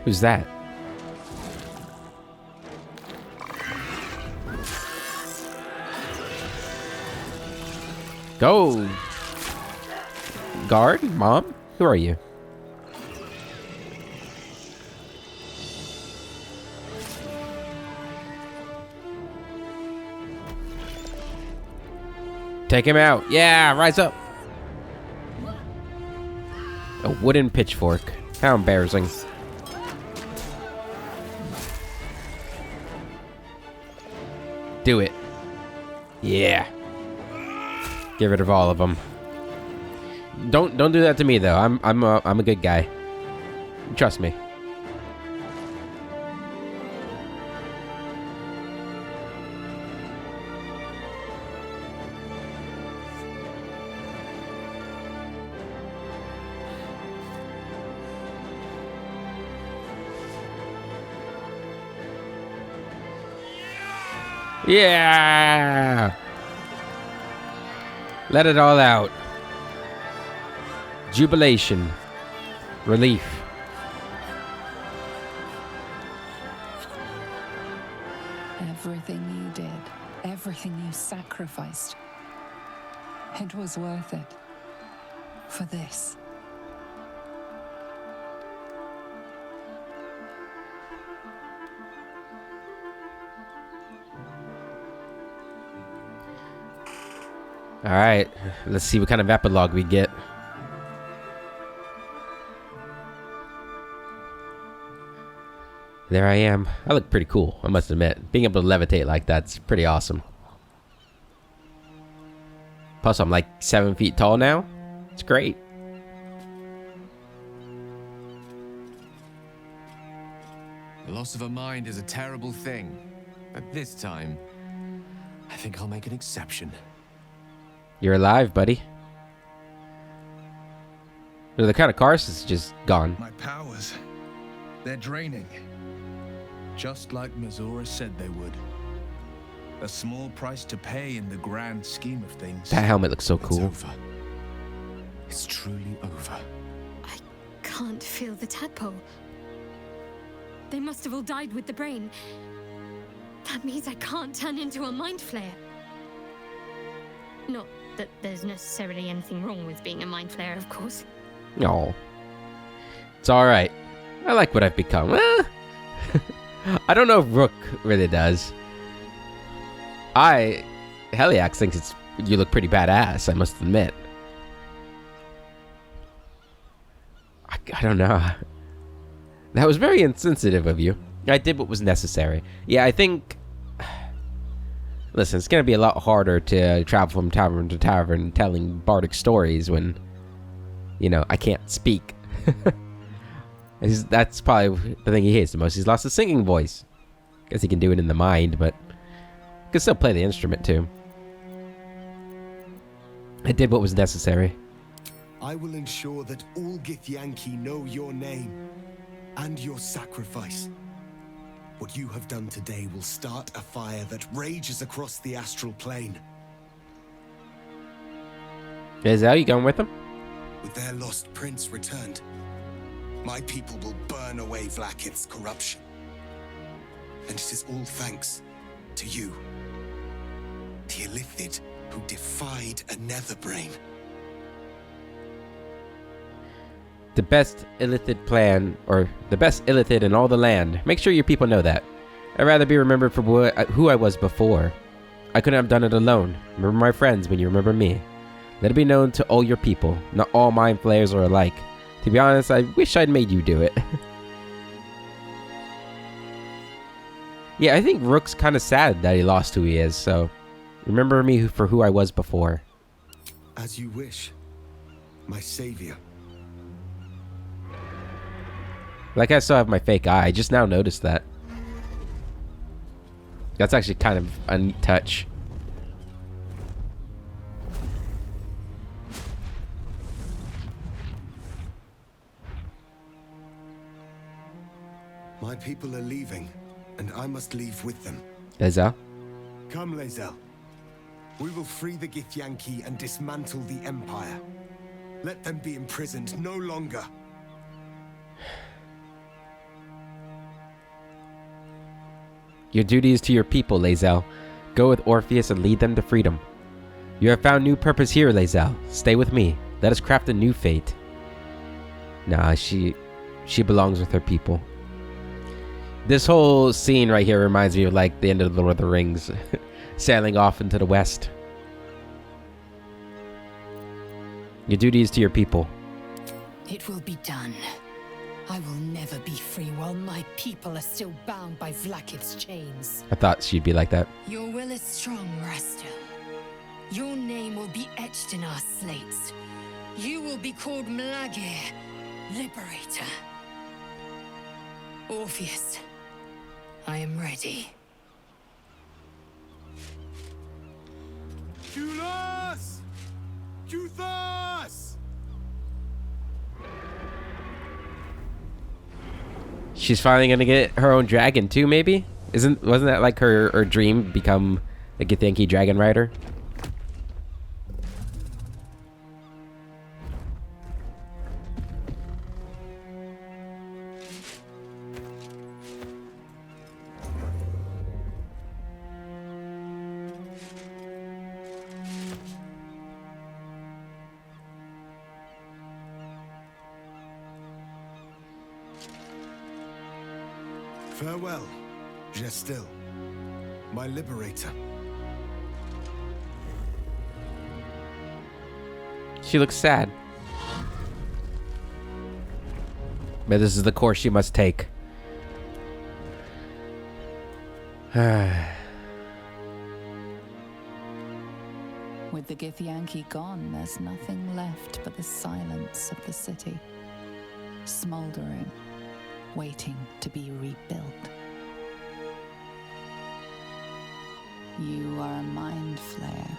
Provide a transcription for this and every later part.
Who's that? Go! Guard? Mom? Who are you? Take him out. Yeah, rise up. A wooden pitchfork. How embarrassing. Do it. Yeah. Get rid of all of them. Don't do that to me though. I'm a good guy. Trust me. Yeah! Let it all out. Jubilation. Relief. Everything you did, everything you sacrificed, it was worth it. For this. Alright, let's see what kind of epilogue we get. There I am. I look pretty cool, I must admit. Being able to levitate like that's pretty awesome. Plus, I'm like 7 feet tall now. It's great. The loss of a mind is a terrible thing. But this time, I think I'll make an exception. You're alive, buddy. The kind of Karst is just gone. My powers, they're draining. Just like Mazora said they would. A small price to pay in the grand scheme of things. That helmet looks so It's cool. over. It's truly over. I can't feel the tadpole. They must have all died with the brain. That means I can't turn into a mind flayer. Not that there's necessarily anything wrong with being a mind flayer, of course. No. It's alright. I like what I've become. I don't know if Rook really does. Heliax thinks you look pretty badass, I must admit. I don't know. That was very insensitive of you. I did what was necessary. Yeah, I think... Listen, it's going to be a lot harder to travel from tavern to tavern telling bardic stories when, you know, I can't speak. That's probably the thing he hates the most. He's lost his singing voice. Guess he can do it in the mind, but he can still play the instrument too. I did what was necessary. I will ensure that all Githyanki know your name and your sacrifice. What you have done today will start a fire that rages across the astral plane. Is you going with him? With their lost prince returned, my people will burn away Vlaakith's corruption. And it is all thanks to you, the Illithid who defied a netherbrain. The best Illithid plan, or the best Illithid in all the land. Make sure your people know that. I'd rather be remembered for who I was before. I couldn't have done it alone. Remember my friends when you remember me. Let it be known to all your people. Not all mind flayers are alike. To be honest, I wish I'd made you do it. Yeah, I think Rook's kind of sad that he lost who he is, so... Remember me for who I was before. As you wish, my savior. Like I still have my fake eye. I just now noticed that. That's actually kind of a neat touch. My people are leaving, and I must leave with them. Leza? Come, Lae'zel. We will free the Githyanki and dismantle the Empire. Let them be imprisoned no longer. Your duty is to your people, Lae'zel. Go with Orpheus and lead them to freedom. You have found new purpose here, Lae'zel. Stay with me. Let us craft a new fate. Nah, she belongs with her people. This whole scene right here reminds me of like the end of Lord of the Rings, sailing off into the west. Your duty is to your people. It will be done. I will never be free while my people are still bound by Vlaakith's chains. I thought she'd be like that. Your will is strong, Rasta. Your name will be etched in our slates. You will be called Mlagir, Liberator. Orpheus, I am ready. Julas! Juthas! She's finally gonna get her own dragon too, maybe? Wasn't that like her dream, become a Githyanki dragon rider? Farewell, Gestil, my liberator. She looks sad. But this is the course she must take. With the Githyanki gone, there's nothing left but the silence of the city, smoldering, waiting to be rebuilt. You are a mind flayer,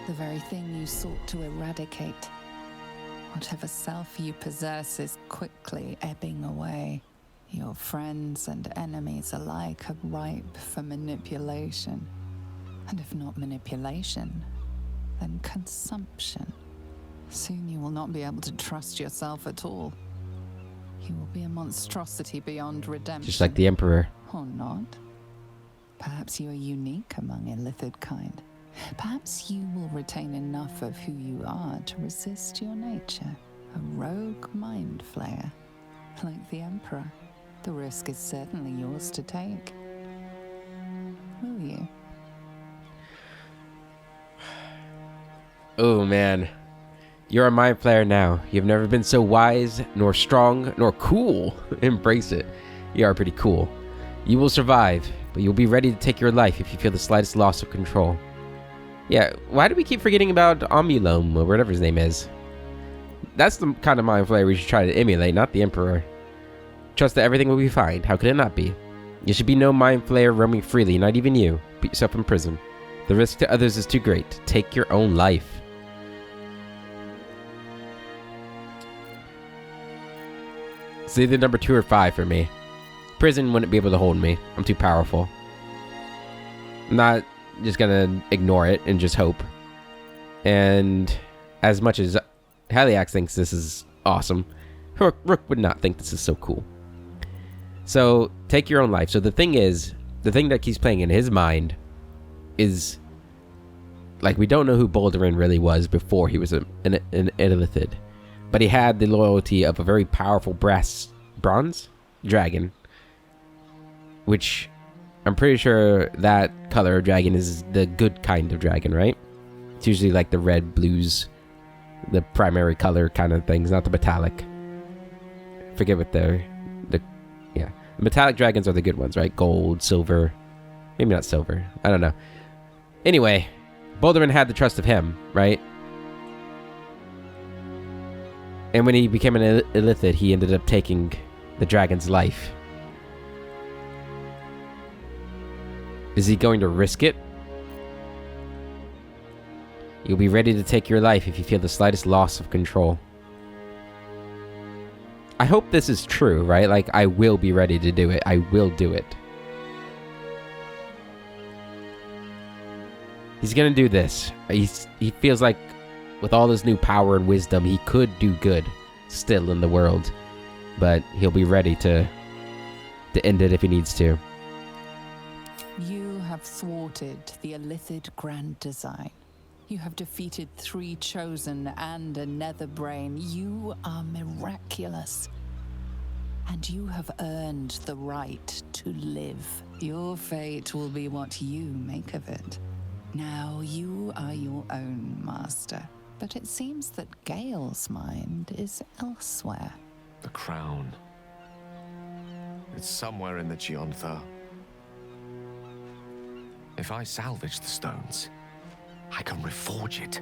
the very thing you sought to eradicate. Whatever self you possess is quickly ebbing away. Your friends and enemies alike are ripe for manipulation. And if not manipulation, then consumption. Soon you will not be able to trust yourself at all. You will be a monstrosity beyond redemption. Just like the Emperor. Or not. Perhaps you are unique among illithid kind. Perhaps you will retain enough of who you are to resist your nature. A rogue mind flayer. Like the Emperor. The risk is certainly yours to take. Will you? Oh man. You're a mind flayer now. You've never been so wise, nor strong, nor cool. Embrace it. You are pretty cool. You will survive, but you'll be ready to take your life if you feel the slightest loss of control. Yeah, why do we keep forgetting about Omulome, or whatever his name is? That's the kind of mind flayer we should try to emulate, not the Emperor. Trust that everything will be fine. How could it not be? You should be no mind flayer roaming freely, not even you. Put yourself in prison. The risk to others is too great. Take your own life. It's either number 2 or 5 for me. Prison wouldn't be able to hold me. I'm too powerful. I'm not just gonna ignore it and just hope. And as much as Haliax thinks this is awesome, Rook would not think this is so cool. So, take your own life. So the thing is, the thing that keeps playing in his mind is, like, we don't know who Baldurin really was before he was an illithid. But he had the loyalty of a very powerful bronze dragon, which I'm pretty sure that color of dragon is the good kind of dragon, right? It's usually like the red, blues, the primary color kind of things, not the metallic. Forget what the metallic dragons are the good ones, right? Gold, silver, maybe not silver. I don't know. Anyway, Baldurin had the trust of him, right? And when he became an illithid, he ended up taking the dragon's life. Is he going to risk it? You'll be ready to take your life if you feel the slightest loss of control. I hope this is true, right? Like, I will be ready to do it. I will do it. He's gonna do this. He feels like with all his new power and wisdom, he could do good still in the world. But he'll be ready to end it if he needs to. You have thwarted the Illithid Grand Design. You have defeated 3 Chosen and a Nether Brain. You are miraculous. And you have earned the right to live. Your fate will be what you make of it. Now you are your own master. But it seems that Gale's mind is elsewhere. The crown. It's somewhere in the Gionthar. If I salvage the stones, I can reforge it.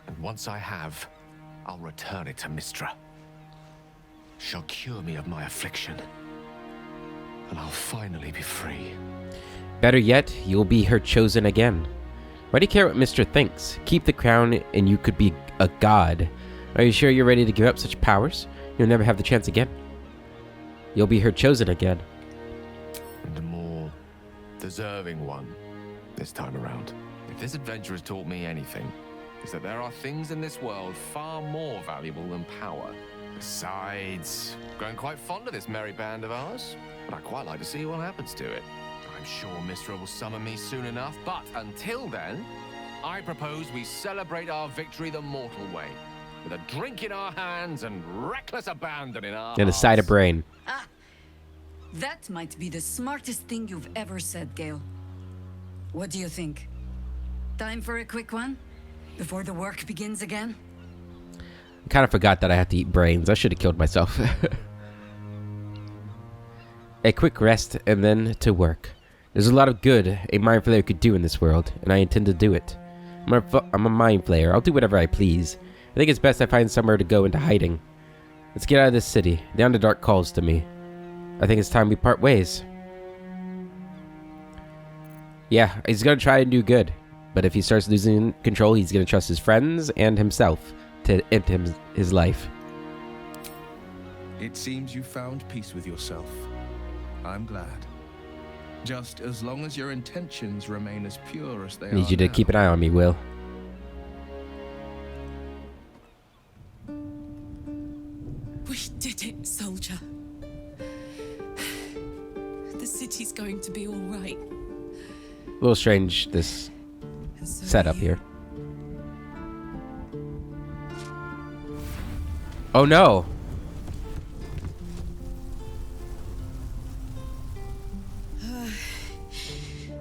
And once I have, I'll return it to Mistra. She'll cure me of my affliction. And I'll finally be free. Better yet, you'll be her chosen again. Why do you care what Mr. thinks? Keep the crown and you could be a god. Are you sure you're ready to give up such powers? You'll never have the chance again. You'll be her chosen again. And a more deserving one this time around. If this adventure has taught me anything, it's that there are things in this world far more valuable than power. Besides, growing quite fond of this merry band of ours, but I'd quite like to see what happens to it. I'm sure Mistra will summon me soon enough, but until then, I propose we celebrate our victory the mortal way, with a drink in our hands and reckless abandon in our And a side of brain. Ah, that might be the smartest thing you've ever said, Gale. What do you think? Time for a quick one? Before the work begins again? I kind of forgot that I had to eat brains. I should have killed myself. A quick rest and then to work. There's a lot of good a mind flayer could do in this world, and I intend to do it. I'm a mind flayer. I'll do whatever I please. I think it's best I find somewhere to go into hiding. Let's get out of this city. The Underdark calls to me. I think it's time we part ways. Yeah, he's gonna try and do good. But if he starts losing control, he's gonna trust his friends and himself to end his life. It seems you found peace with yourself. I'm glad. Just as long as your intentions remain as pure as they are Need you to now. keep an eye on me, Will. We did it, soldier. The city's going to be all right. A little strange, this And so setup you. here. Oh no!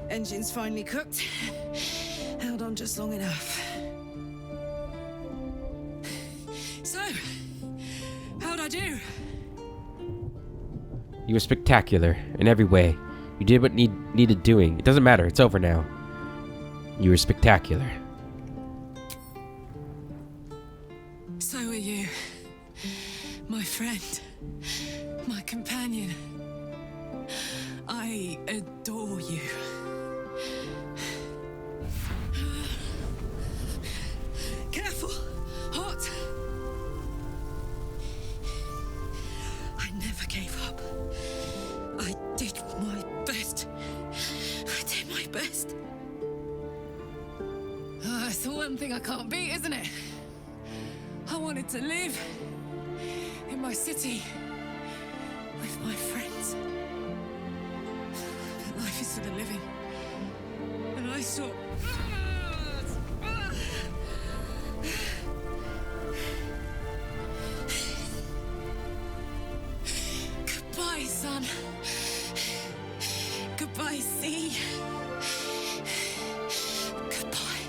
Engine's finally cooked. Held on just long enough. So, how'd I do? You were spectacular in every way. You did what needed doing. It doesn't matter. It's over now. You were spectacular. So are you. My friend. My companion. I adore you. Careful! Hot! I never gave up. I did my best. I did my best. It's the one thing I can't beat, isn't it? I wanted to live in my city with my friends. But life is for the living. And I saw... Goodbye, son. Goodbye, sea. Goodbye.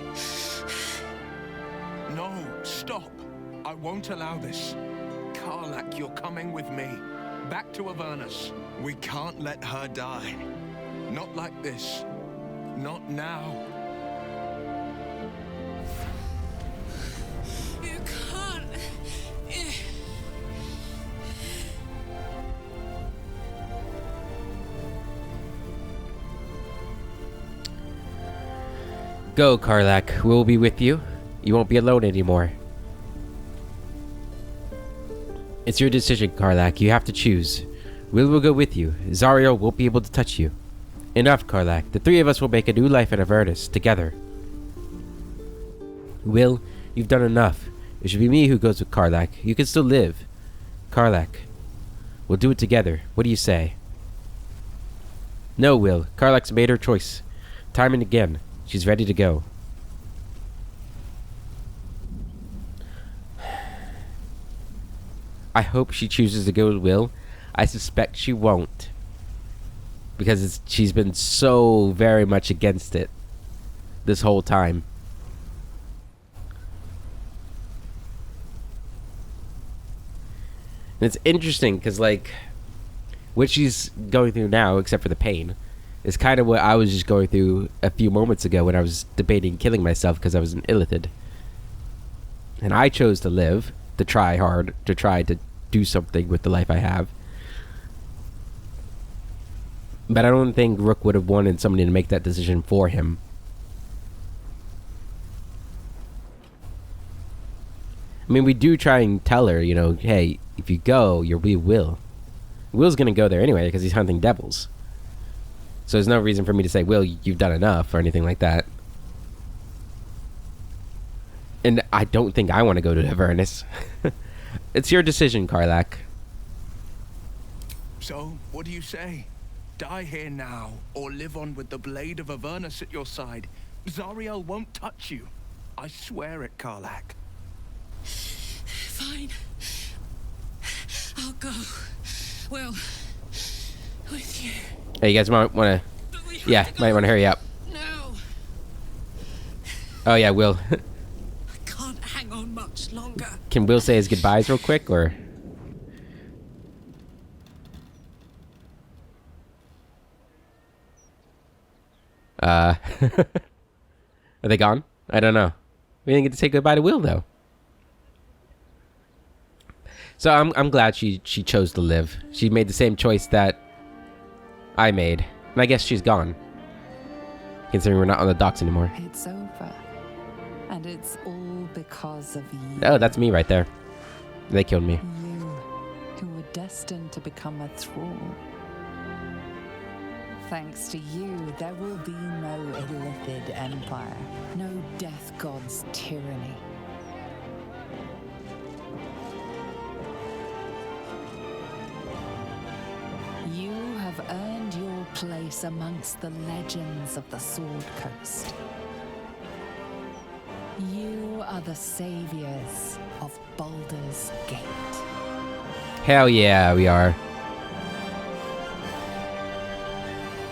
No, stop. I won't allow this. Karlak, you're coming with me. Back to Avernus. We can't let her die. Not like this. Not now. You can't. Go, Karlak. We'll be with you. You won't be alone anymore. It's your decision, Karlak. You have to choose. Will go with you. Zariel won't be able to touch you. Enough, Karlak. The 3 of us will make a new life in Avernus, together. Will, you've done enough. It should be me who goes with Karlak. You can still live. Karlak. We'll do it together. What do you say? No, Will. Karlach's made her choice. Time and again. She's ready to go. I hope she chooses to go with Will. I suspect she won't. Because she's been so very much against it this whole time. And it's interesting because, like, what she's going through now, except for the pain, is kind of what I was just going through a few moments ago when I was debating killing myself because I was an illithid. And I chose to live, to try hard, to try to do something with the life I have. But I don't think Rook would have wanted somebody to make that decision for him. I mean, we do try and tell her, you know, hey, if you go, you'll be Will. Will's gonna go there anyway because he's hunting devils. So there's no reason for me to say, Will, you've done enough or anything like that. And I don't think I want to go to Avernus. It's your decision, Karlach. So, what do you say? Die here now, or live on with the blade of Avernus at your side. Zariel won't touch you. I swear it, Karlach. Fine. I'll go. Well, with you. Hey, you guys might want to... Yeah, might want to hurry up. No. Oh, yeah, Will. I can't hang on much longer. Can Will say his goodbyes real quick, or... Are they gone? I don't know. We didn't get to say goodbye to Will, though. So I'm glad she chose to live. She made the same choice that I made. And I guess she's gone. Considering we're not on the docks anymore. It's over. And it's all because of you. Oh, that's me right there. They killed me. You, who were destined to become a thrall. Thanks to you, there will be no illithid empire. No death god's tyranny. You have earned your place amongst the legends of the Sword Coast. You are the saviors of Baldur's Gate. Hell yeah, we are.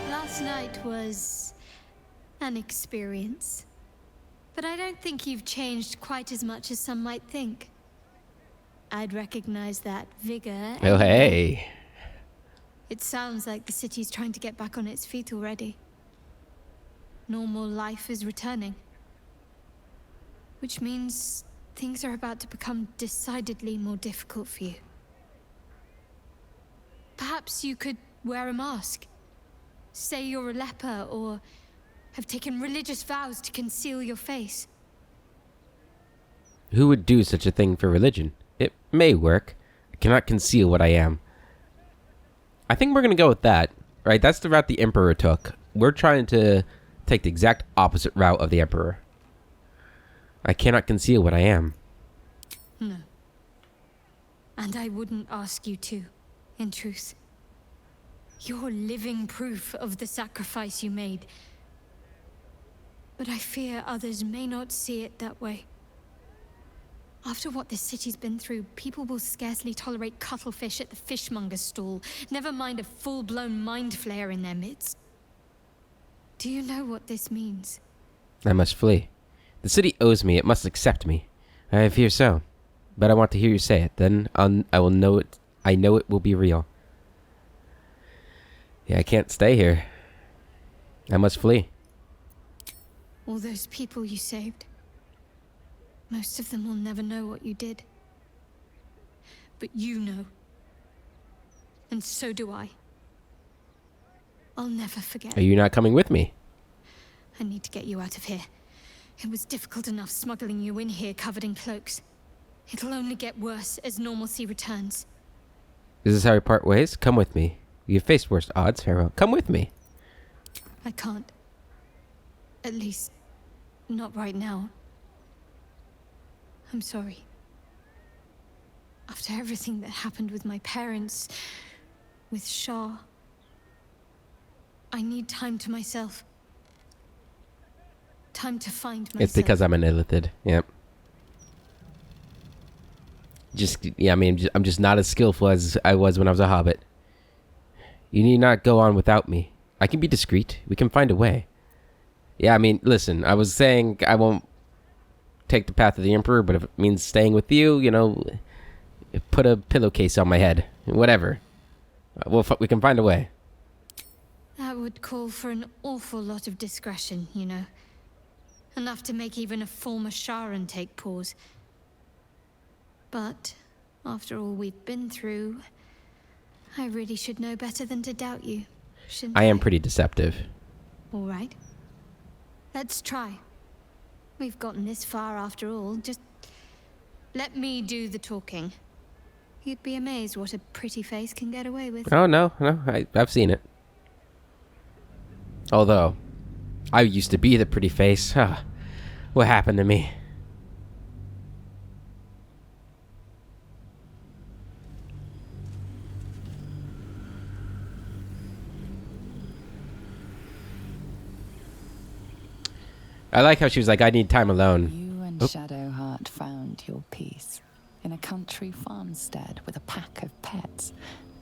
Last night was an experience. But I don't think you've changed quite as much as some might think. I'd recognize that vigor. Oh, hey. It sounds like the city's trying to get back on its feet already. Normal life is returning. Which means things are about to become decidedly more difficult for you. Perhaps you could wear a mask. Say you're a leper, or have taken religious vows to conceal your face. Who would do such a thing for religion? It may work. I cannot conceal what I am. I think we're going to go with that, right? That's the route the Emperor took. We're trying to take the exact opposite route of the Emperor. I cannot conceal what I am. No. And I wouldn't ask you to, in truth. You're living proof of the sacrifice you made. But I fear others may not see it that way. After what this city's been through, people will scarcely tolerate cuttlefish at the fishmonger's stall, never mind a full-blown mind flayer in their midst. Do you know what this means? I must flee. The city owes me. It must accept me. I fear so. But I want to hear you say it. Then I will know it. I know it will be real. Yeah, I can't stay here. I must flee. All those people you saved. Most of them will never know what you did. But you know. And so do I. I'll never forget. Are you not coming with me? I need to get you out of here. It was difficult enough smuggling you in here covered in cloaks. It'll only get worse as normalcy returns. Is this how we part ways? Come with me. You've faced worse odds, farewell. Come with me. I can't. At least, not right now. I'm sorry. After everything that happened with my parents, with Shah. I need time to myself. Time to find myself. It's because I'm an illithid. Yep. Yeah, I mean, I'm just not as skillful as I was when I was a hobbit. You need not go on without me. I can be discreet. We can find a way. Yeah, I mean, listen, I was saying I won't take the path of the Emperor, but if it means staying with you, you know, put a pillowcase on my head. Whatever. We can find a way. That would call for an awful lot of discretion, you know. Enough to make even a former Sharan take pause. But, after all we've been through, I really should know better than to doubt you, shouldn't I? I am pretty deceptive. All right. Let's try. We've gotten this far after all. Just let me do the talking. You'd be amazed what a pretty face can get away with. Oh, no. I've seen it. Although, I used to be the pretty face. What happened to me? I like how she was like, I need time alone. You and Shadowheart found your peace in a country farmstead with a pack of pets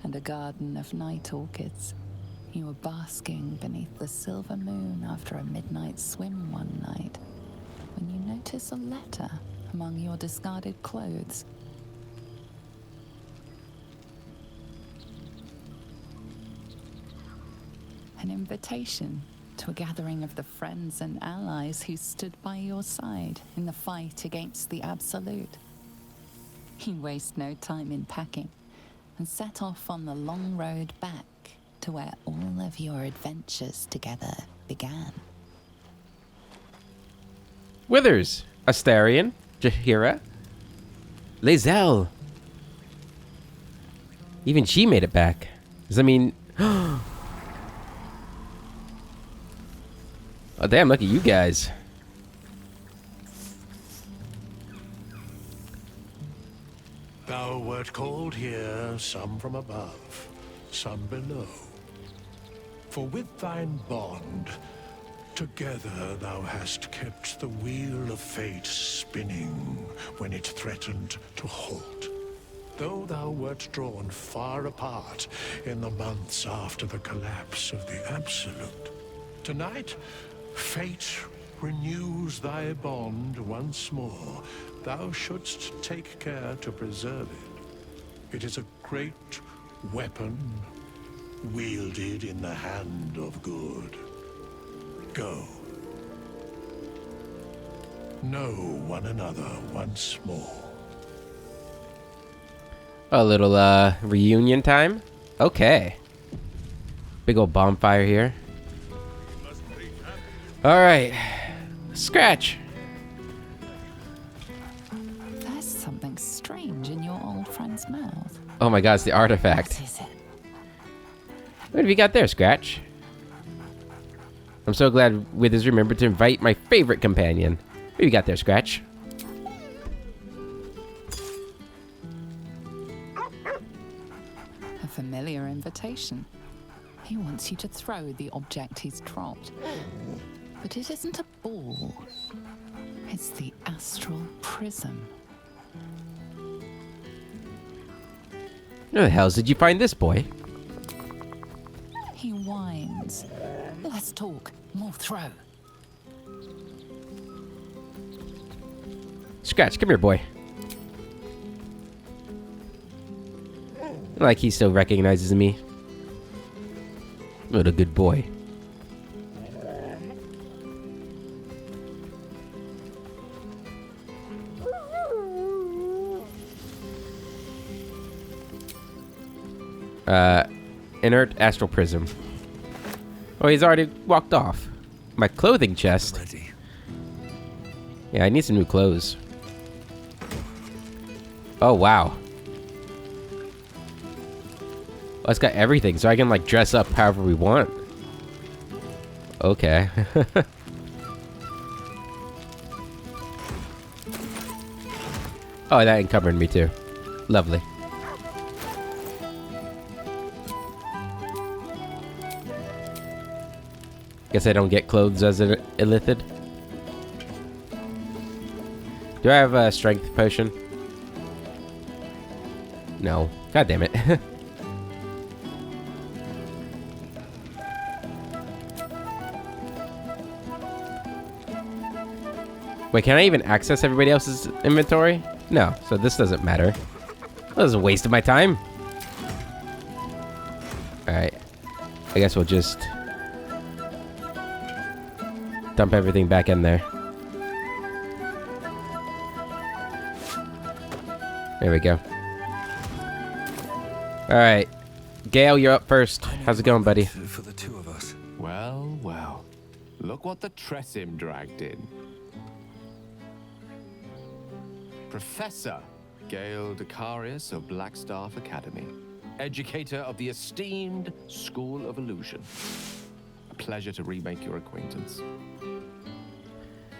and a garden of night orchids. You were basking beneath the silver moon after a midnight swim one night when you notice a letter among your discarded clothes. An invitation to a gathering of the friends and allies who stood by your side in the fight against the Absolute. You waste no time in packing and set off on the long road back to where all of your adventures together began. Withers, Astarion, Jaheira, Lae'zel. Even she made it back. Does that mean... Oh, damn, look at you guys. Thou wert called here, some from above, some below. For with thine bond, together thou hast kept the wheel of fate spinning when it threatened to halt. Though thou wert drawn far apart in the months after the collapse of the Absolute, tonight, fate renews thy bond once more. Thou shouldst take care to preserve it. It is a great weapon wielded in the hand of good. Go. Know one another once more. A little, reunion time? Okay. Big old bonfire here. Alright. Scratch. There's something strange in your old friend's mouth. Oh my god, it's the artifact. What is it? What have you got there, Scratch? I'm so glad Withers remembered to invite my favorite companion. What have you got there, Scratch? A familiar invitation. He wants you to throw the object he's dropped. But it isn't a ball. It's the astral prism. Where the hell did you find this boy? He whines. Let's talk, more throw. Scratch, come here, boy. Like he still recognizes me. What a good boy. Inert astral prism. Oh, he's already walked off. My clothing chest. Ready. Yeah, I need some new clothes. Oh, wow. Well, it's got everything, so I can, like, dress up however we want. Okay. Oh, that encumbered me, too. Lovely. Guess I don't get clothes as an illithid. Do I have a strength potion? No. God damn it. Wait, can I even access everybody else's inventory? No, so this doesn't matter. That was a waste of my time. Alright. I guess we'll just dump everything back in there. There we go. Alright. Gale, you're up first. How's it going, buddy? For the two of us. Well, well. Look what the Tressim dragged in. Professor Gale Decarius of Blackstaff Academy. Educator of the esteemed School of Illusion. A pleasure to remake your acquaintance.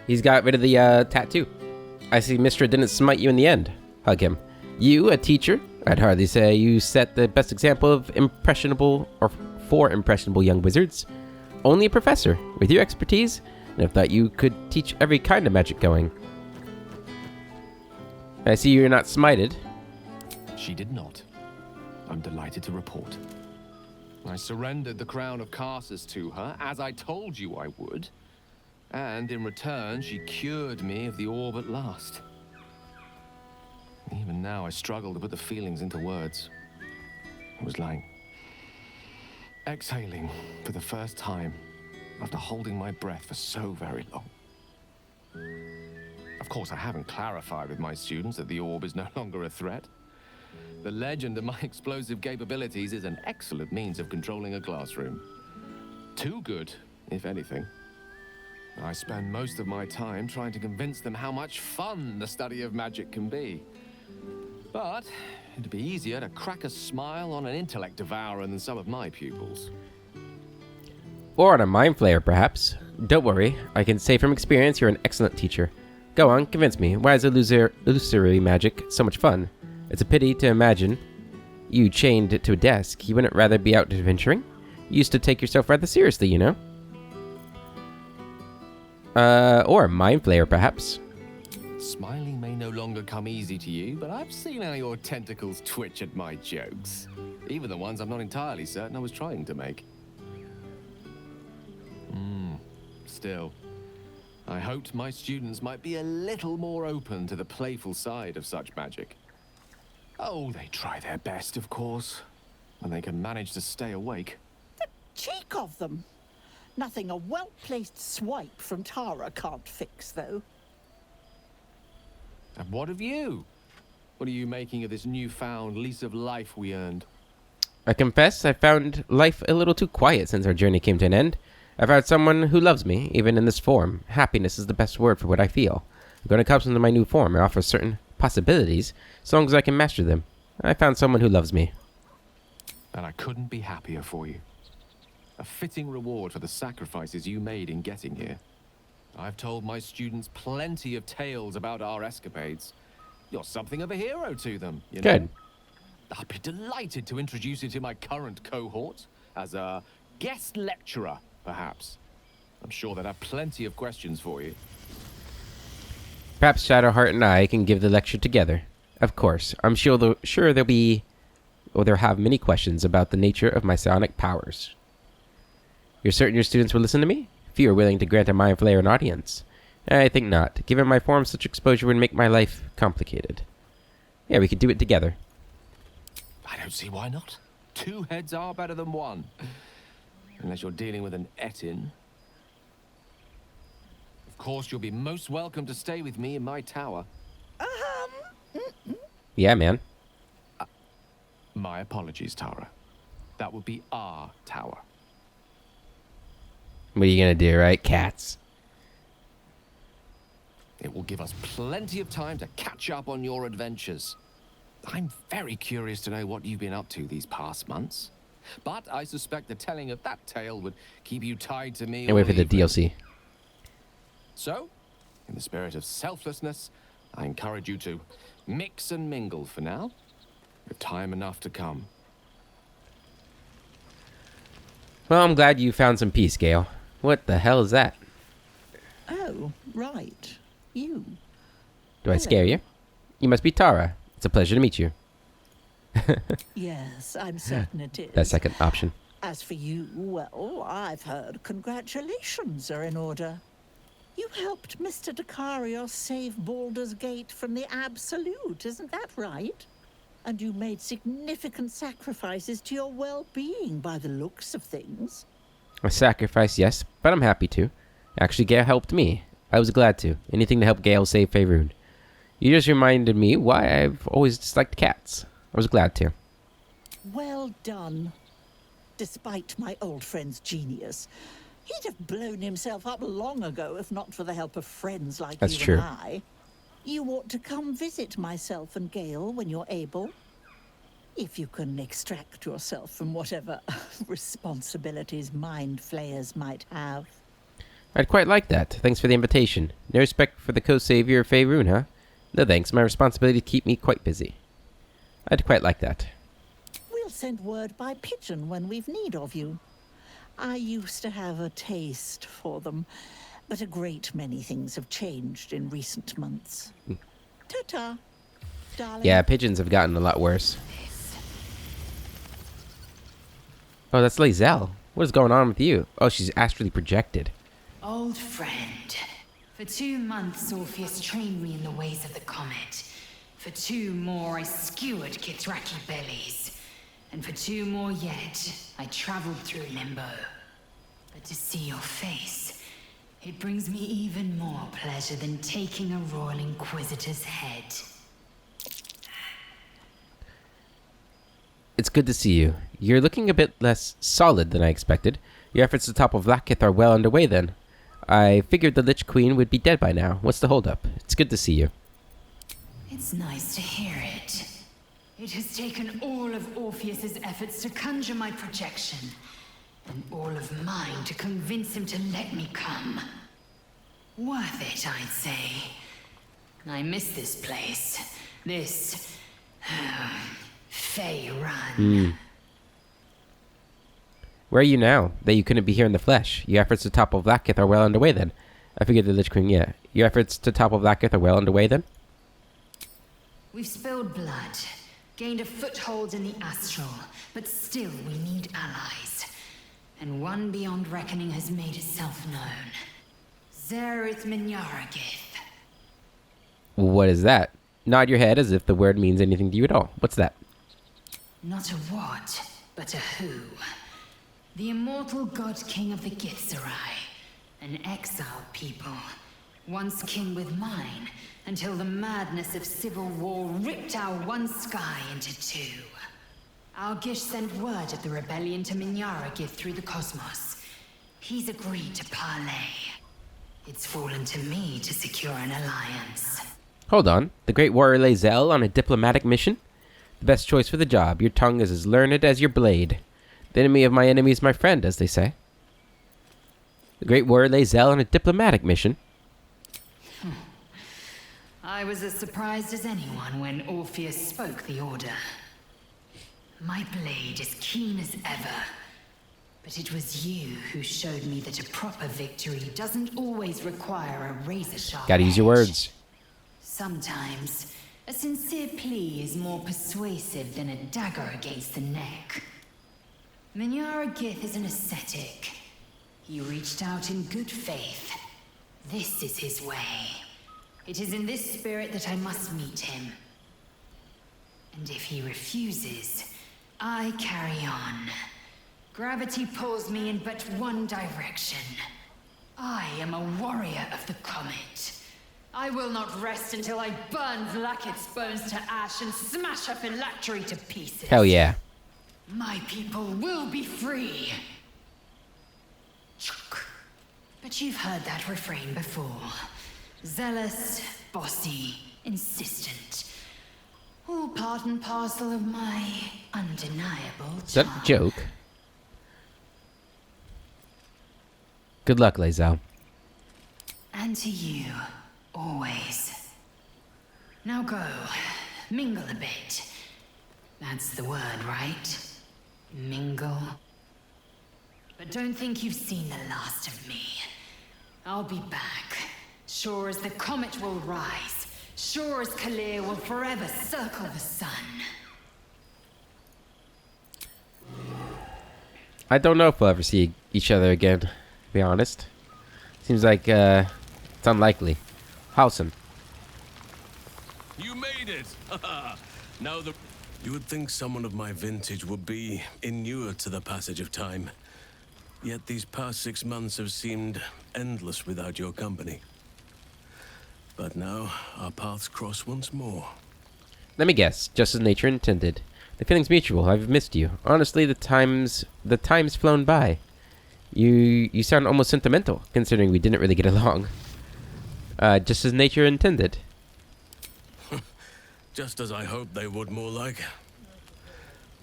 He's got rid of the tattoo. I see Mistra didn't smite you in the end. Hug him. You, a teacher? I'd hardly say you set the best example of impressionable or for impressionable young wizards. Only a professor with your expertise, and I thought you could teach every kind of magic going. I see you're not smited. She did not. I'm delighted to report. I surrendered the crown of Carsus to her, as I told you I would. And in return, she cured me of the orb at last. Even now, I struggle to put the feelings into words. It was like exhaling for the first time after holding my breath for so very long. Of course, I haven't clarified with my students that the orb is no longer a threat. The legend of my explosive capabilities is an excellent means of controlling a classroom. Too good, if anything. I spend most of my time trying to convince them how much fun the study of magic can be. But it'd be easier to crack a smile on an intellect devourer than some of my pupils. Or on a mind flayer, perhaps. Don't worry, I can say from experience you're an excellent teacher. Go on, convince me. Why is illusory magic so much fun? It's a pity to imagine you chained to a desk. You wouldn't rather be out adventuring? You used to take yourself rather seriously, you know? Or a mind flayer, perhaps. Smiling may no longer come easy to you, but I've seen how your tentacles twitch at my jokes. Even the ones I'm not entirely certain I was trying to make. Still, I hoped my students might be a little more open to the playful side of such magic. Oh, they try their best, of course, when they can manage to stay awake. The cheek of them! Nothing a well-placed swipe from Tara can't fix, though. And what of you? What are you making of this newfound lease of life we earned? I confess I found life a little too quiet since our journey came to an end. I've found someone who loves me, even in this form. Happiness is the best word for what I feel. I'm going to come into my new form and offer certain possibilities, as long as I can master them. I found someone who loves me. And I couldn't be happier for you. A fitting reward for the sacrifices you made in getting here. I've told my students plenty of tales about our escapades. You're something of a hero to them, you know? Good. I'd be delighted to introduce you to my current cohort as a guest lecturer, perhaps. I'm sure they'd have plenty of questions for you. Perhaps Shadowheart and I can give the lecture together. Of course, I'm sure they'll have many questions about the nature of my psionic powers. You're certain your students will listen to me? Few are willing to grant a mind flayer an audience. I think not. Given my form, such exposure would make my life complicated. Yeah, we could do it together. I don't see why not. Two heads are better than one. Unless you're dealing with an Etin. Of course, you'll be most welcome to stay with me in my tower. Yeah, man. My apologies, Tara. That would be our tower. What are you gonna do, right? Cats. It will give us plenty of time to catch up on your adventures. I'm very curious to know what you've been up to these past months. But I suspect the telling of that tale would keep you tied to me. And wait for the DLC. So, in the spirit of selflessness, I encourage you to mix and mingle for now, with time enough to come. Well, I'm glad you found some peace, Gale. What the hell is that? Oh, right. You. Do I scare you? You must be Tara. It's a pleasure to meet you. Yes, I'm certain it is. That second option. As for you, well, I've heard congratulations are in order. You helped Mr. Dacarios save Baldur's Gate from the Absolute, isn't that right? And you made significant sacrifices to your well-being by the looks of things. A sacrifice, yes, but I'm happy to. Actually, Gale helped me. I was glad to. Anything to help Gale save Faerun. You just reminded me why I've always disliked cats. I was glad to. Well done. Despite my old friend's genius, he'd have blown himself up long ago if not for the help of friends like That's you true. and I. You ought to come visit myself and Gale when you're able. If you can extract yourself from whatever responsibilities mind flayers might have. I'd quite like that. Thanks for the invitation. No respect for the co-savior of Faerun, huh? No thanks. My responsibility to keep me quite busy. I'd quite like that. We'll send word by pigeon when we've need of you. I used to have a taste for them, but a great many things have changed in recent months. Ta-ta, darling. Yeah, pigeons have gotten a lot worse. Oh, that's Lae'zel. What is going on with you? Oh, she's astrally projected. Old friend. For 2 months, Orpheus trained me in the ways of the comet. For 2 more, I skewered Kithraki bellies. And for 2 more yet, I traveled through Limbo. But to see your face, it brings me even more pleasure than taking a Royal Inquisitor's head. It's good to see you. You're looking a bit less solid than I expected. Your efforts to topple Vlaakith are well underway then. I figured the Lich Queen would be dead by now. What's the holdup? It's good to see you. It's nice to hear it. It has taken all of Orpheus's efforts to conjure my projection, and all of mine to convince him to let me come. Worth it, I'd say. I miss this place. This... Faerun. Where are you now, that you couldn't be here in the flesh? Your efforts to topple Vlaakith are well underway then. I figured the Lich Queen, yeah. Your efforts to topple Vlaakith are well underway then? We've spilled blood, gained a foothold in the astral, but still we need allies. And one beyond reckoning has made itself known. Zerith Minyaragith. What is that? Nod your head as if the word means anything to you at all. What's that? Not a what, but a who. The immortal god king of the Githzerai. An exiled people. Once kin with mine, until the madness of civil war ripped our one sky into 2. Our Gish sent word of the rebellion to Minyaragith through the cosmos. He's agreed to parley. It's fallen to me to secure an alliance. Hold on. The great warrior Lae'zel on a diplomatic mission? The best choice for the job. Your tongue is as learned as your blade. The enemy of my enemy is my friend, as they say. The great warrior Lae'zel on a diplomatic mission? I was as surprised as anyone when Orpheus spoke the order. My blade is keen as ever. But it was you who showed me that a proper victory doesn't always require a razor-sharp Gotta use your edge. words. Sometimes, a sincere plea is more persuasive than a dagger against the neck. Minyaragith is an ascetic. He reached out in good faith. This is his way. It is in this spirit that I must meet him. And if he refuses, I carry on. Gravity pulls me in but one direction. I am a warrior of the comet. I will not rest until I burn Vlaakith's bones to ash and smash her phylactery to pieces. Hell yeah. My people will be free. But you've heard that refrain before. Zealous, bossy, insistent. All part and parcel of my undeniable Is that a charm. joke? Good luck, Lae'zel. And to you, always. Now go, mingle a bit. That's the word, right? Mingle. But don't think you've seen the last of me. I'll be back. Sure as the comet will rise. Sure as Kalir will forever circle the sun. I don't know if we'll ever see each other again, to be honest. Seems like, it's unlikely. Halsin. You made it! Now you would think someone of my vintage would be inured to the passage of time. Yet these past 6 months have seemed endless without your company. But now, our paths cross once more. Let me guess, just as nature intended. The feeling's mutual. I've missed you. Honestly, the time's flown by. You sound almost sentimental, considering we didn't really get along. Just as nature intended. Just as I hoped they would, more like.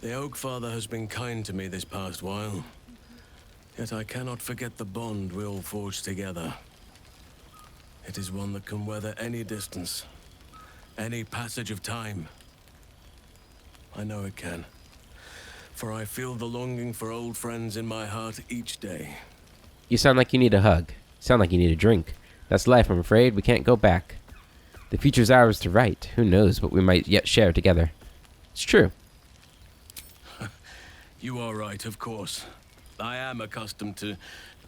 The Oak Father has been kind to me this past while. Yet I cannot forget the bond we all forged together. It is one that can weather any distance, any passage of time. I know it can, for I feel the longing for old friends in my heart each day. You sound like you need a hug. Sound like you need a drink. That's life, I'm afraid. We can't go back. The future's ours to write. Who knows what we might yet share together. It's true. You are right, of course. I am accustomed to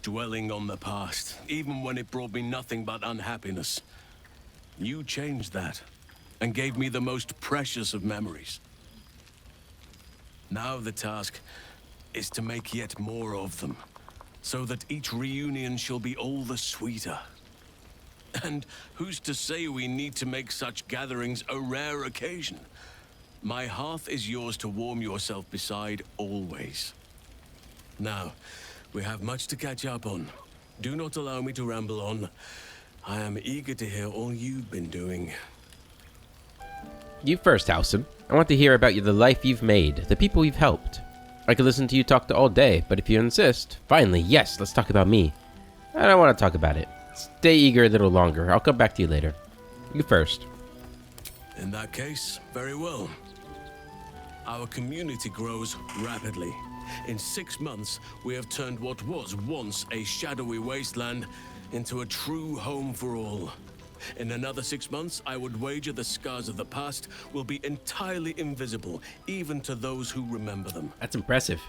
dwelling on the past, even when it brought me nothing but unhappiness. You changed that, and gave me the most precious of memories. Now the task is to make yet more of them, so that each reunion shall be all the sweeter. And who's to say we need to make such gatherings a rare occasion? My hearth is yours to warm yourself beside always. Now, we have much to catch up on. Do not allow me to ramble on. I am eager to hear all you've been doing. You first, Halsin. I want to hear about the life you've made, the people you've helped. I could listen to you talk all day, but if you insist, finally, yes, let's talk about me. I don't want to talk about it. Stay eager a little longer. I'll come back to you later. You first. In that case, very well. Our community grows rapidly. In 6 months, we have turned what was once a shadowy wasteland into a true home for all. In another 6 months, I would wager the scars of the past will be entirely invisible, even to those who remember them. That's impressive.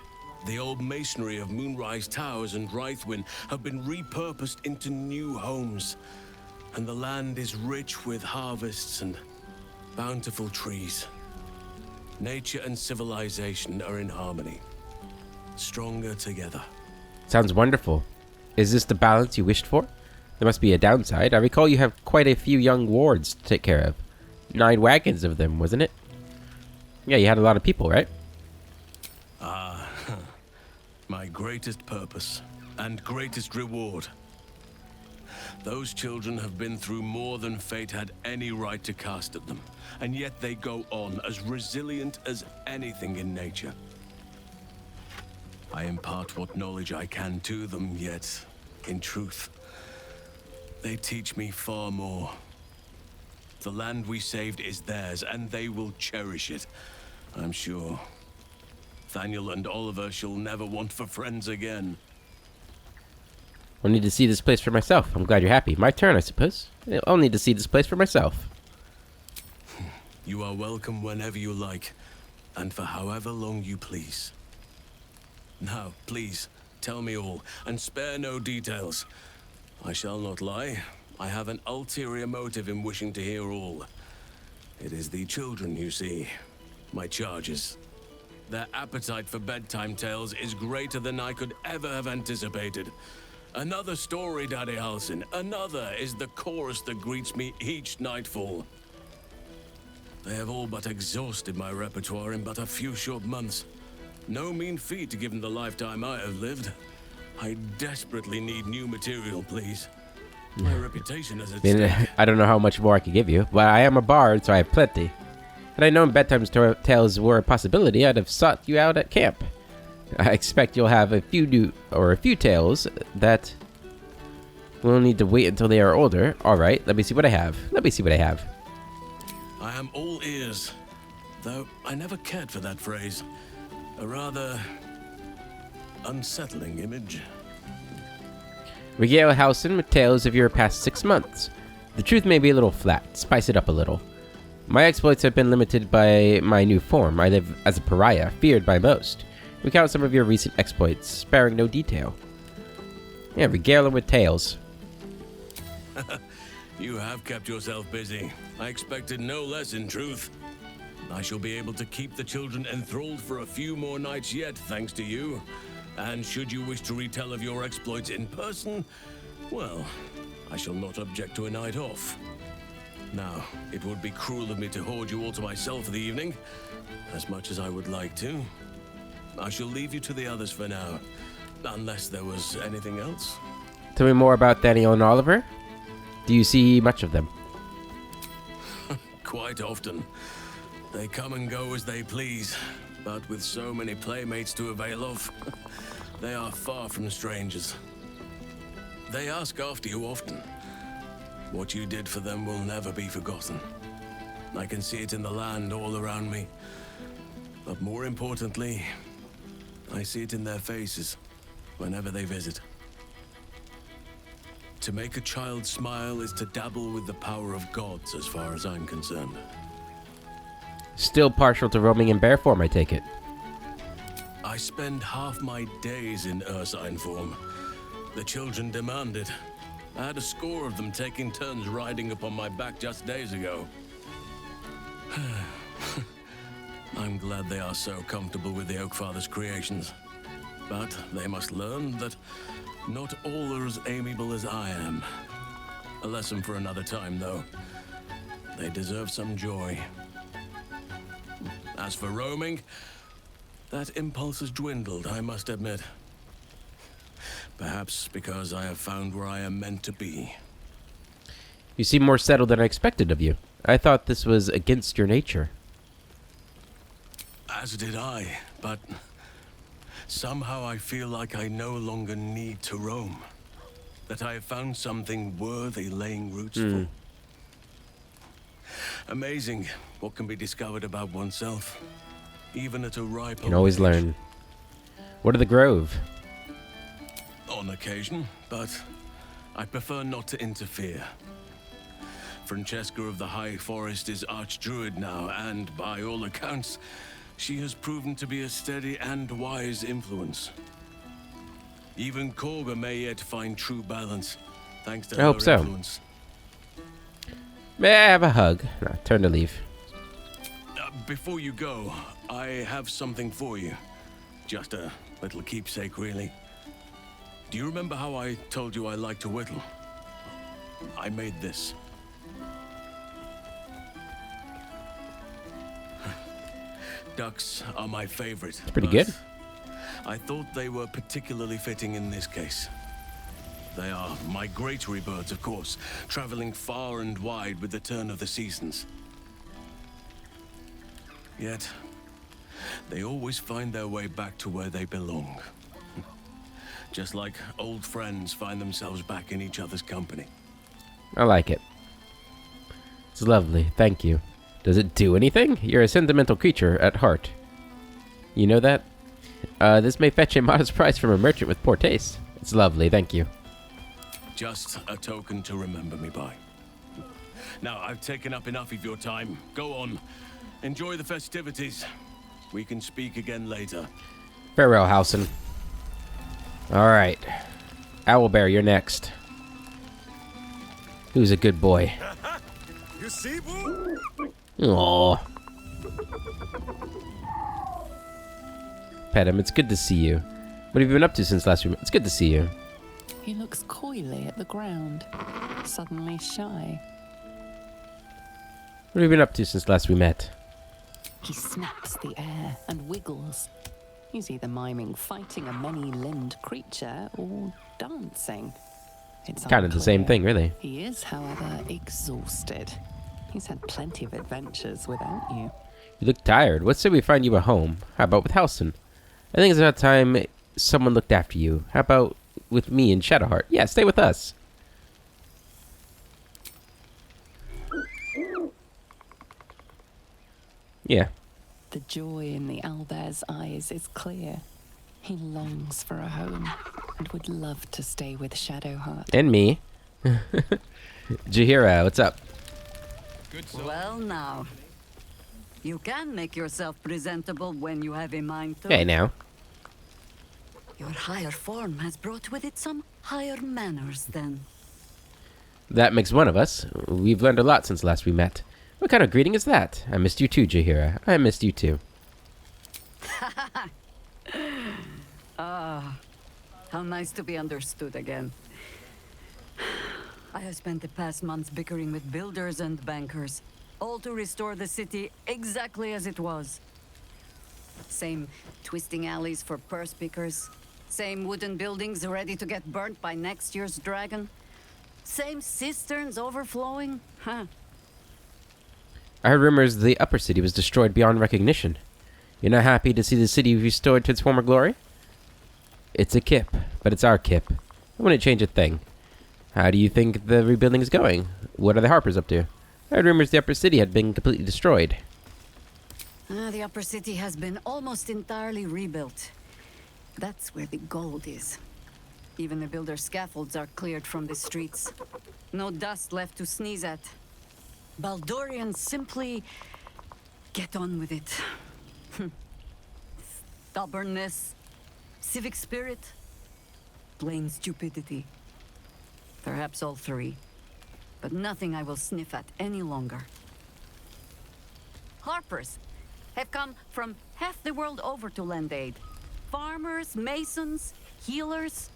The old masonry of Moonrise Towers and Rythwin have been repurposed into new homes, and the land is rich with harvests and bountiful trees. Nature and civilization are in harmony, stronger together. Sounds wonderful. Is this the balance you wished for? There must be a downside. I recall you have quite a few young wards to take care of. 9 wagons of them, wasn't it? Yeah, you had a lot of people, right? Ah, my greatest purpose and greatest reward. Those children have been through more than fate had any right to cast at them, and yet they go on as resilient as anything in nature. I impart what knowledge I can to them, yet, in truth, they teach me far more. The land we saved is theirs, and they will cherish it, I'm sure. Thaniel and Oliver shall never want for friends again. I'll need to see this place for myself. I'm glad you're happy. My turn, I suppose. I'll need to see this place for myself. You are welcome whenever you like, and for however long you please. Now, please, tell me all, and spare no details. I shall not lie. I have an ulterior motive in wishing to hear all. It is the children, you see. My charges. Their appetite for bedtime tales is greater than I could ever have anticipated. Another story, Daddy Halsin. Another is the chorus that greets me each nightfall. They have all but exhausted my repertoire in but a few short months. No mean feat given the lifetime I have lived. I desperately need new material, please. My reputation is at stake. I don't know how much more I could give you, but I am a bard, so I have plenty. Had I known bedtime tales were a possibility, I'd have sought you out at camp. I expect you'll have a few tales that we'll need to wait until they are older. All right, let me see what I have. I am all ears, though I never cared for that phrase. A rather unsettling image. Regale Housen with tales of your past 6 months. The truth may be a little flat. Spice it up a little. My exploits have been limited by my new form. I live as a pariah, feared by most. Recount some of your recent exploits, sparing no detail. Yeah, regale them with tales. You have kept yourself busy. I expected no less, in truth. I shall be able to keep the children enthralled for a few more nights yet, thanks to you. And should you wish to retell of your exploits in person, well, I shall not object to a night off. Now, it would be cruel of me to hoard you all to myself for the evening, as much as I would like to. I shall leave you to the others for now, unless there was anything else. Tell me more about Daniel and Oliver. Do you see much of them? Quite often. They come and go as they please, but with so many playmates to avail of, they are far from strangers. They ask after you often. What you did for them will never be forgotten. I can see it in the land all around me. But more importantly, I see it in their faces whenever they visit. To make a child smile is to dabble with the power of gods, as far as I'm concerned. Still partial to roaming in bear form, I take it. I spend half my days in ursine form. The children demand it. I had a score of them taking turns riding upon my back just days ago. I'm glad they are so comfortable with the Oakfather's creations. But they must learn that not all are as amiable as I am. A lesson for another time, though. They deserve some joy. As for roaming, that impulse has dwindled, I must admit. Perhaps because I have found where I am meant to be. You seem more settled than I expected of you. I thought this was against your nature. As did I, but somehow I feel like I no longer need to roam. That I have found something worthy laying roots for. Amazing what can be discovered about oneself, even at a ripe age. Can always learn. What of the Grove? On occasion, but I prefer not to interfere. Francesca of the High Forest is Archdruid now, and by all accounts, she has proven to be a steady and wise influence. Even Korga may yet find true balance, thanks to I hope so. influence. May I have a hug? No, turn to leave. Before you go, I have something for you. Just a little keepsake, really. Do you remember how I told you I like to whittle? I made this. Ducks are my favorite. It's pretty good. I thought they were particularly fitting in this case. They are migratory birds, of course, traveling far and wide with the turn of the seasons. Yet, they always find their way back to where they belong. Just like old friends find themselves back in each other's company. I like it. It's lovely, thank you. Does it do anything? You're a sentimental creature at heart. You know that? This may fetch a modest price from a merchant with poor taste. It's lovely, thank you. Just a token to remember me by. Now, I've taken up enough of your time. Go on. Enjoy the festivities. We can speak again later. Farewell, Housen. Alright. Owlbear, you're next. Who's a good boy? You see, boo? Aww. Pet him, it's good to see you. What have you been up to since last week? It's good to see you. He looks coyly at the ground, suddenly shy. What have you been up to since last we met? He snaps the air and wiggles. He's either miming fighting a many-limbed creature or dancing. It's Kind of the same unclear. thing, really. He is, however, exhausted. He's had plenty of adventures without you. You look tired. What say we find you a home? How about with Housen? I think it's about time someone looked after you. How about with me and Shadowheart? Yeah, stay with us. Yeah. The joy in the owlbear's eyes is clear. He longs for a home and would love to stay with Shadowheart. And me. Jaheira, what's up? Well, now. You can make yourself presentable when you have a mind to. Hey, now. Your higher form has brought with it some higher manners, then. That makes one of us. We've learned a lot since last we met. What kind of greeting is that? I missed you too, Jaheira. I missed you too. Ah, how nice to be understood again. I have spent the past months bickering with builders and bankers, all to restore the city exactly as it was. Same twisting alleys for purse pickers, same wooden buildings ready to get burnt by next year's dragon, same cisterns overflowing, huh? I heard rumors the upper city was destroyed beyond recognition. You're not happy to see the city restored to its former glory? It's a kip, but it's our kip. I wouldn't change a thing. How do you think the rebuilding is going? What are the Harpers up to? I heard rumors the upper city had been completely destroyed. The upper city has been almost entirely rebuilt. That's where the gold is. Even the builder's scaffolds are cleared from the streets. No dust left to sneeze at. Baldurians simply get on with it. Stubbornness, civic spirit, plain stupidity. Perhaps all three, but nothing I will sniff at any longer. Harpers have come from half the world over to lend aid. Farmers, masons, healers.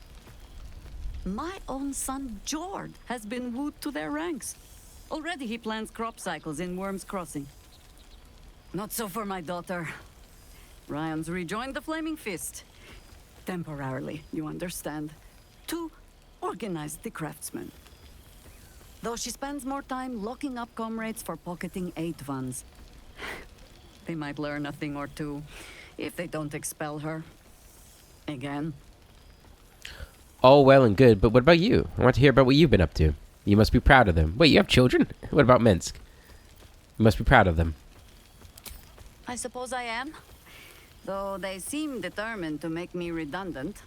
My own son, Jord, has been wooed to their ranks. Already he plans crop cycles in Worm's Crossing. Not so for my daughter. Ryan's rejoined the Flaming Fist. Temporarily, you understand. To organize the craftsmen. Though she spends more time locking up comrades for pocketing aid funds. They might learn a thing or two, if they don't expel her. Again. All well and good, but what about you? I want to hear about what you've been up to. You must be proud of them. Wait, you have children? What about Minsk? You must be proud of them. I suppose I am. Though they seem determined to make me redundant.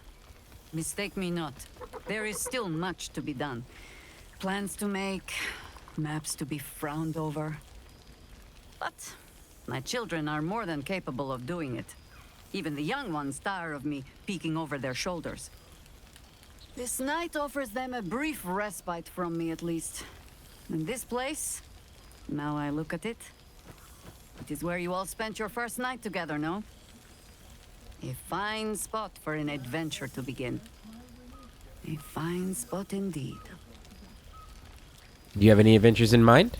Mistake me not. There is still much to be done. Plans to make, maps to be frowned over. But my children are more than capable of doing it. Even the young ones tire of me peeking over their shoulders. This night offers them a brief respite from me, at least. And this place, now I look at it, it is where you all spent your first night together, no? A fine spot for an adventure to begin. A fine spot indeed. Do you have any adventures in mind?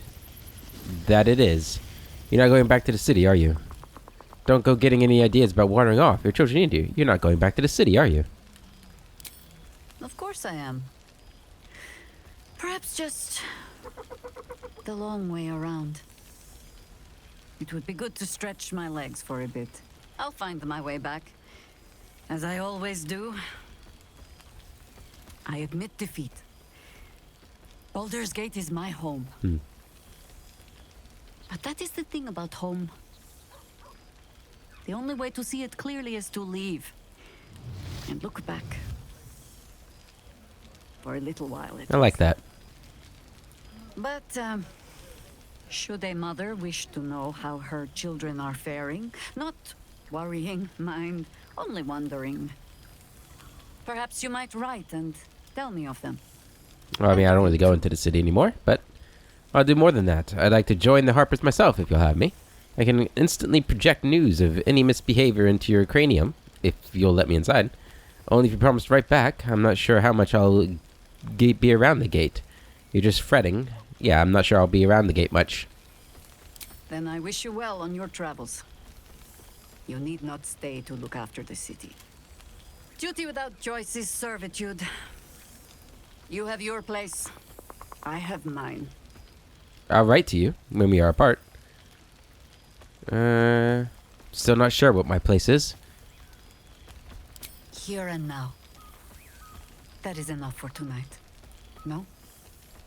That it is. You're not going back to the city, are you? Don't go getting any ideas about wandering off. Your children need you. You're not going back to the city, are you? Of course I am. Perhaps just the long way around. It would be good to stretch my legs for a bit. I'll find my way back. As I always do. I admit defeat. Baldur's Gate is my home. But that is the thing about home. The only way to see it clearly is to leave. And look back. For a little while. I like that. But, should a mother wish to know how her children are faring, not worrying, mind, only wondering, perhaps you might write and tell me of them. Well, I mean, I don't really go into the city anymore, but I'll do more than that. I'd like to join the Harpers myself if you'll have me. I can instantly project news of any misbehavior into your cranium, if you'll let me inside. Only if you promise to write back. I'm not sure how much I'll be around the gate. You're just fretting. Yeah, I'm not sure I'll be around the gate much. Then I wish you well on your travels. You need not stay to look after the city. Duty without choice is servitude. You have your place. I have mine. I'll write to you when we are apart. Still not sure what my place is. Here and now. That is enough for tonight. No?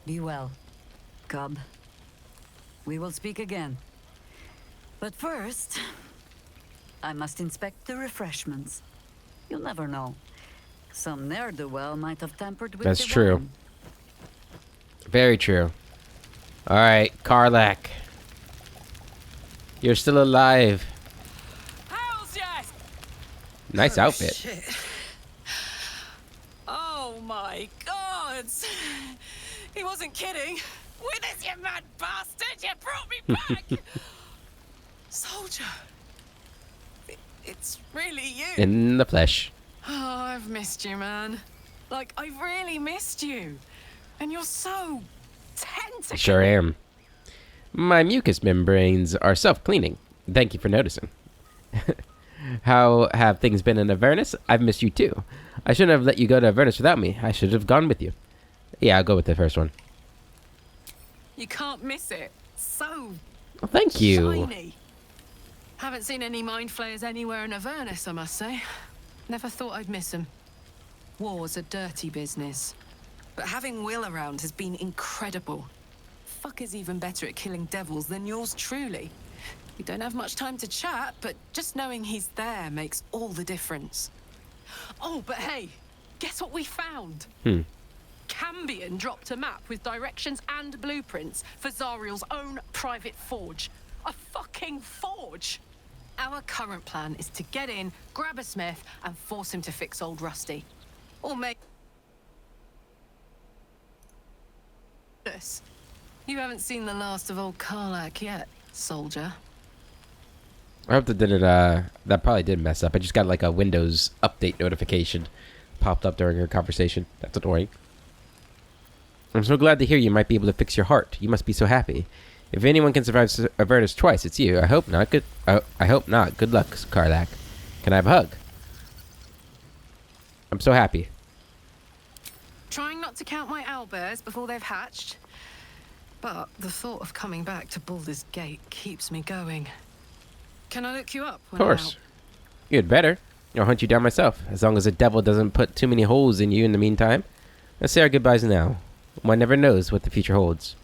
Be well, cub. We will speak again. But first, I must inspect the refreshments. You never know. Some ne'er-do-well might have tampered with That's the true. wine. Very true. Alright, Karlak. You're still alive. Hells yes! Nice outfit. Shit. Oh my god! He wasn't kidding. Withers, you mad bastard! You brought me back! Soldier. It's really you. In the flesh. Oh, I've missed you, man. Like, I really missed you. And you're so tentacle. Sure am. My mucous membranes are self-cleaning. Thank you for noticing. How have things been in Avernus? I've missed you too. I shouldn't have let you go to Avernus without me. I should have gone with you. Yeah, I'll go with the first one. You can't miss it. So Well, thank you. shiny. Haven't seen any mind flayers anywhere in Avernus, I must say. Never thought I'd miss them. War's a dirty business. But having Will around has been incredible. Fucker's even better at killing devils than yours truly. We don't have much time to chat, but just knowing he's there makes all the difference. Oh, but hey, guess what we found? Cambion dropped a map with directions and blueprints for Zariel's own private forge. A fucking forge! Our current plan is to get in, grab a smith, and force him to fix old Rusty. Or make... You haven't seen the last of old Karlak yet, soldier. I hope that didn't, that probably did mess up. I just got like a Windows update notification popped up during her conversation. That's annoying. I'm so glad to hear you might be able to fix your heart. You must be so happy. If anyone can survive Avernus twice, it's you. I hope not. I hope not. Good luck, Karlak. Can I have a hug? I'm so happy. Trying not to count my owlbears before they've hatched. But the thought of coming back to Baldur's Gate keeps me going. Can I look you up? Of course. You had better. I'll hunt you down myself, as long as the devil doesn't put too many holes in you in the meantime. Let's say our goodbyes now. One never knows what the future holds.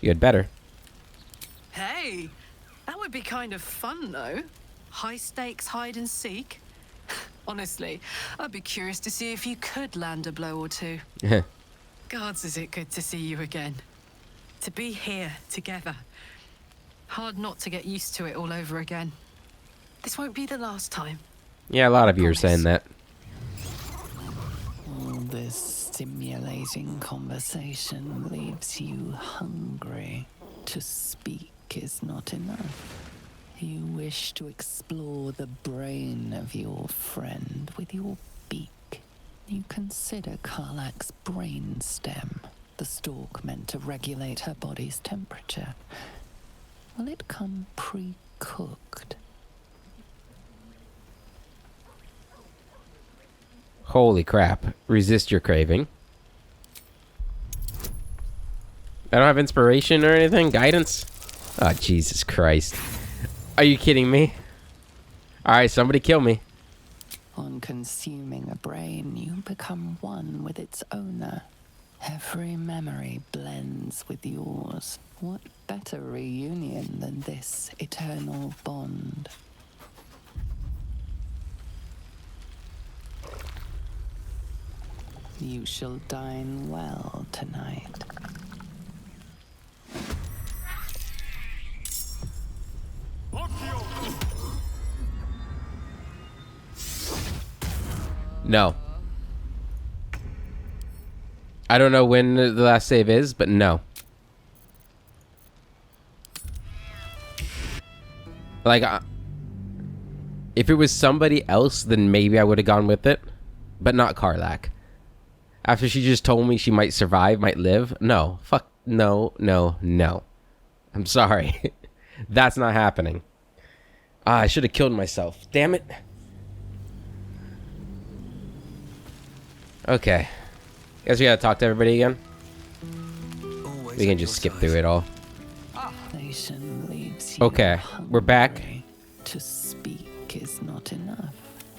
You had better. Hey, that would be kind of fun, though. High stakes hide and seek. Honestly, I'd be curious to see if you could land a blow or two. Gods, is it good to see you again. To be here together. Hard not to get used to it all over again. This won't be the last time. Yeah, a lot of you are saying that. All this stimulating conversation leaves you hungry. To speak is not enough. You wish to explore the brain of your friend with your beak. You consider Karlak's brain stem, the stalk meant to regulate her body's temperature. Will it come pre-cooked? Holy crap. Resist your craving. I don't have inspiration or anything? Guidance? Oh, Jesus Christ. Are you kidding me? Alright, somebody kill me. On consuming a brain, you become one with its owner. Every memory blends with yours. What better reunion than this eternal bond? You shall dine well tonight. No. I don't know when the last save is, but no. Like, if it was somebody else, then maybe I would have gone with it. But not Karlak. After she just told me she might survive, might live. No. Fuck. No, no, no. I'm sorry. That's not happening. Ah, I should have killed myself. Damn it. Okay. Guess we gotta talk to everybody again. Always We can at just your skip side. through it all. Nation leaves you Okay, we're back. hungry. To speak is not enough.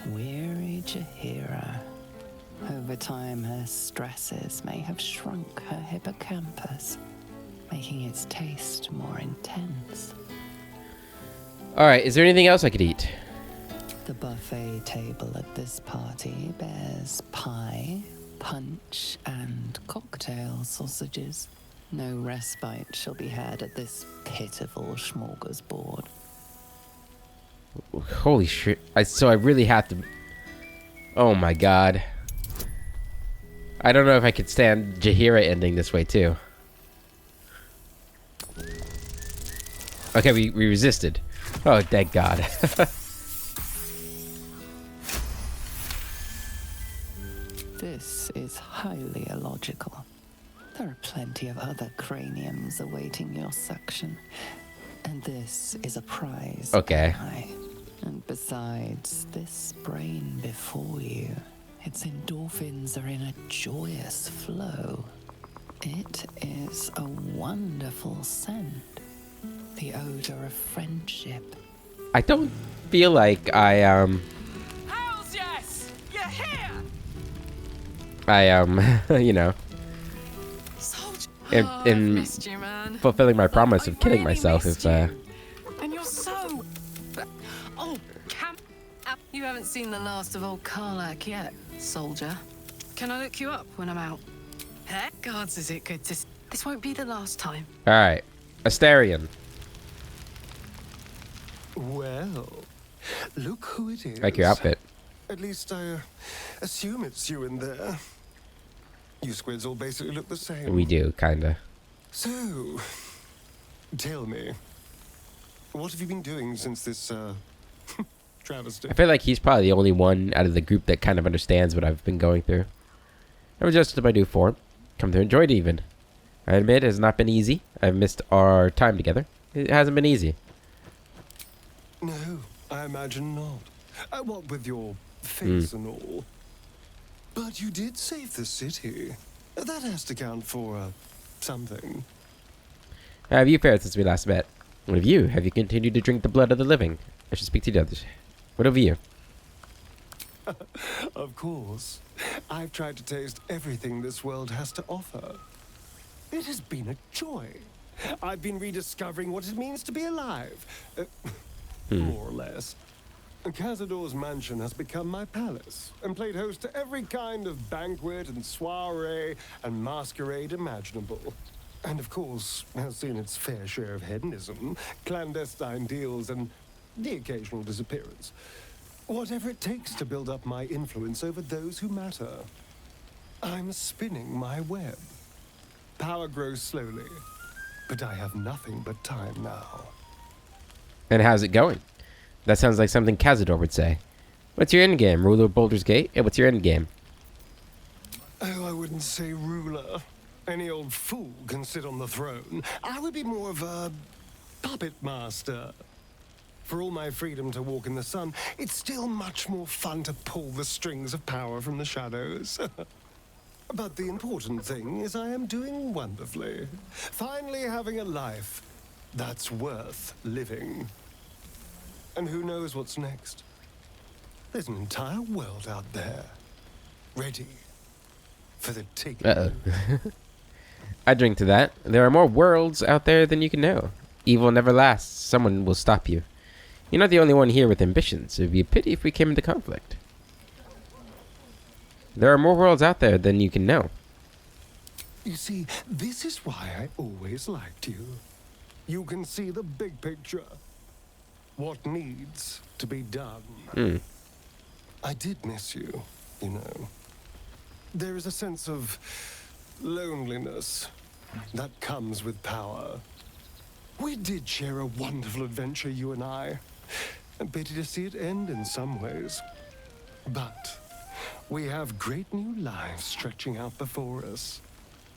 Weary Jahira. Over time, her stresses may have shrunk her hippocampus, making its taste more intense. Alright, is there anything else I could eat? The buffet table at this party bears pie, punch, and cocktail sausages. No respite shall be had at this pitiful smorgasbord. Holy shit. So I really have to... Oh my god. I don't know if I could stand Jaheira ending this way too. Okay, we resisted. Oh, thank god. This is highly illogical. There are plenty of other craniums awaiting your suction. And this is a prize. Okay. ally. And besides, this brain before you, its endorphins are in a joyous flow. It is a wonderful scent. The odor of friendship. I don't feel like I Hells yes! You're here! you know, Soldier. in Missed you, man. fulfilling my promise I of killing really myself missed if you. And you're so... Oh, you haven't seen the last of old Karlak yet, soldier. Can I look you up when I'm out? Heck, gods, is it good to... This won't be the last time. Alright. Astarion. Well, look who it is. Like your outfit. At least I assume it's you in there. You squids all basically look the same. We do, kinda. So, tell me, what have you been doing since this, travesty? I feel like he's probably the only one out of the group that kind of understands what I've been going through. I've adjusted to my new form. Come to enjoy it even. I admit it has not been easy. I've missed our time together. It hasn't been easy. No, I imagine not. What with your face and all. But you did save the city. That has to count for, something. How have you fared since we last met? What of you? Have you continued to drink the blood of the living? I should speak to the others. What of you? Of course. I've tried to taste everything this world has to offer. It has been a joy. I've been rediscovering what it means to be alive. More or less. Cazador's mansion has become my palace, and played host to every kind of banquet and soiree and masquerade imaginable. And of course, has seen its fair share of hedonism, clandestine deals, and the occasional disappearance. Whatever it takes to build up my influence over those who matter. I'm spinning my web. Power grows slowly, but I have nothing but time now. And how's it going? That sounds like something Cazador would say. What's your endgame, ruler of Baldur's Gate? Yeah, what's your endgame? Oh, I wouldn't say ruler. Any old fool can sit on the throne. I would be more of a puppet master. For all my freedom to walk in the sun, it's still much more fun to pull the strings of power from the shadows. But the important thing is I am doing wonderfully. Finally having a life that's worth living. And who knows what's next? There's an entire world out there, ready for the taking. Uh-oh. I drink to that. There are more worlds out there than you can know. Evil never lasts. Someone will stop you. You're not the only one here with ambitions. It would be a pity if we came into conflict. There are more worlds out there than you can know. You see, this is why I always liked you. You can see the big picture. What needs to be done. I did miss you, you know. There is a sense of loneliness that comes with power. We did share a wonderful adventure, you and I. A pity to see it end in some ways. But we have great new lives stretching out before us.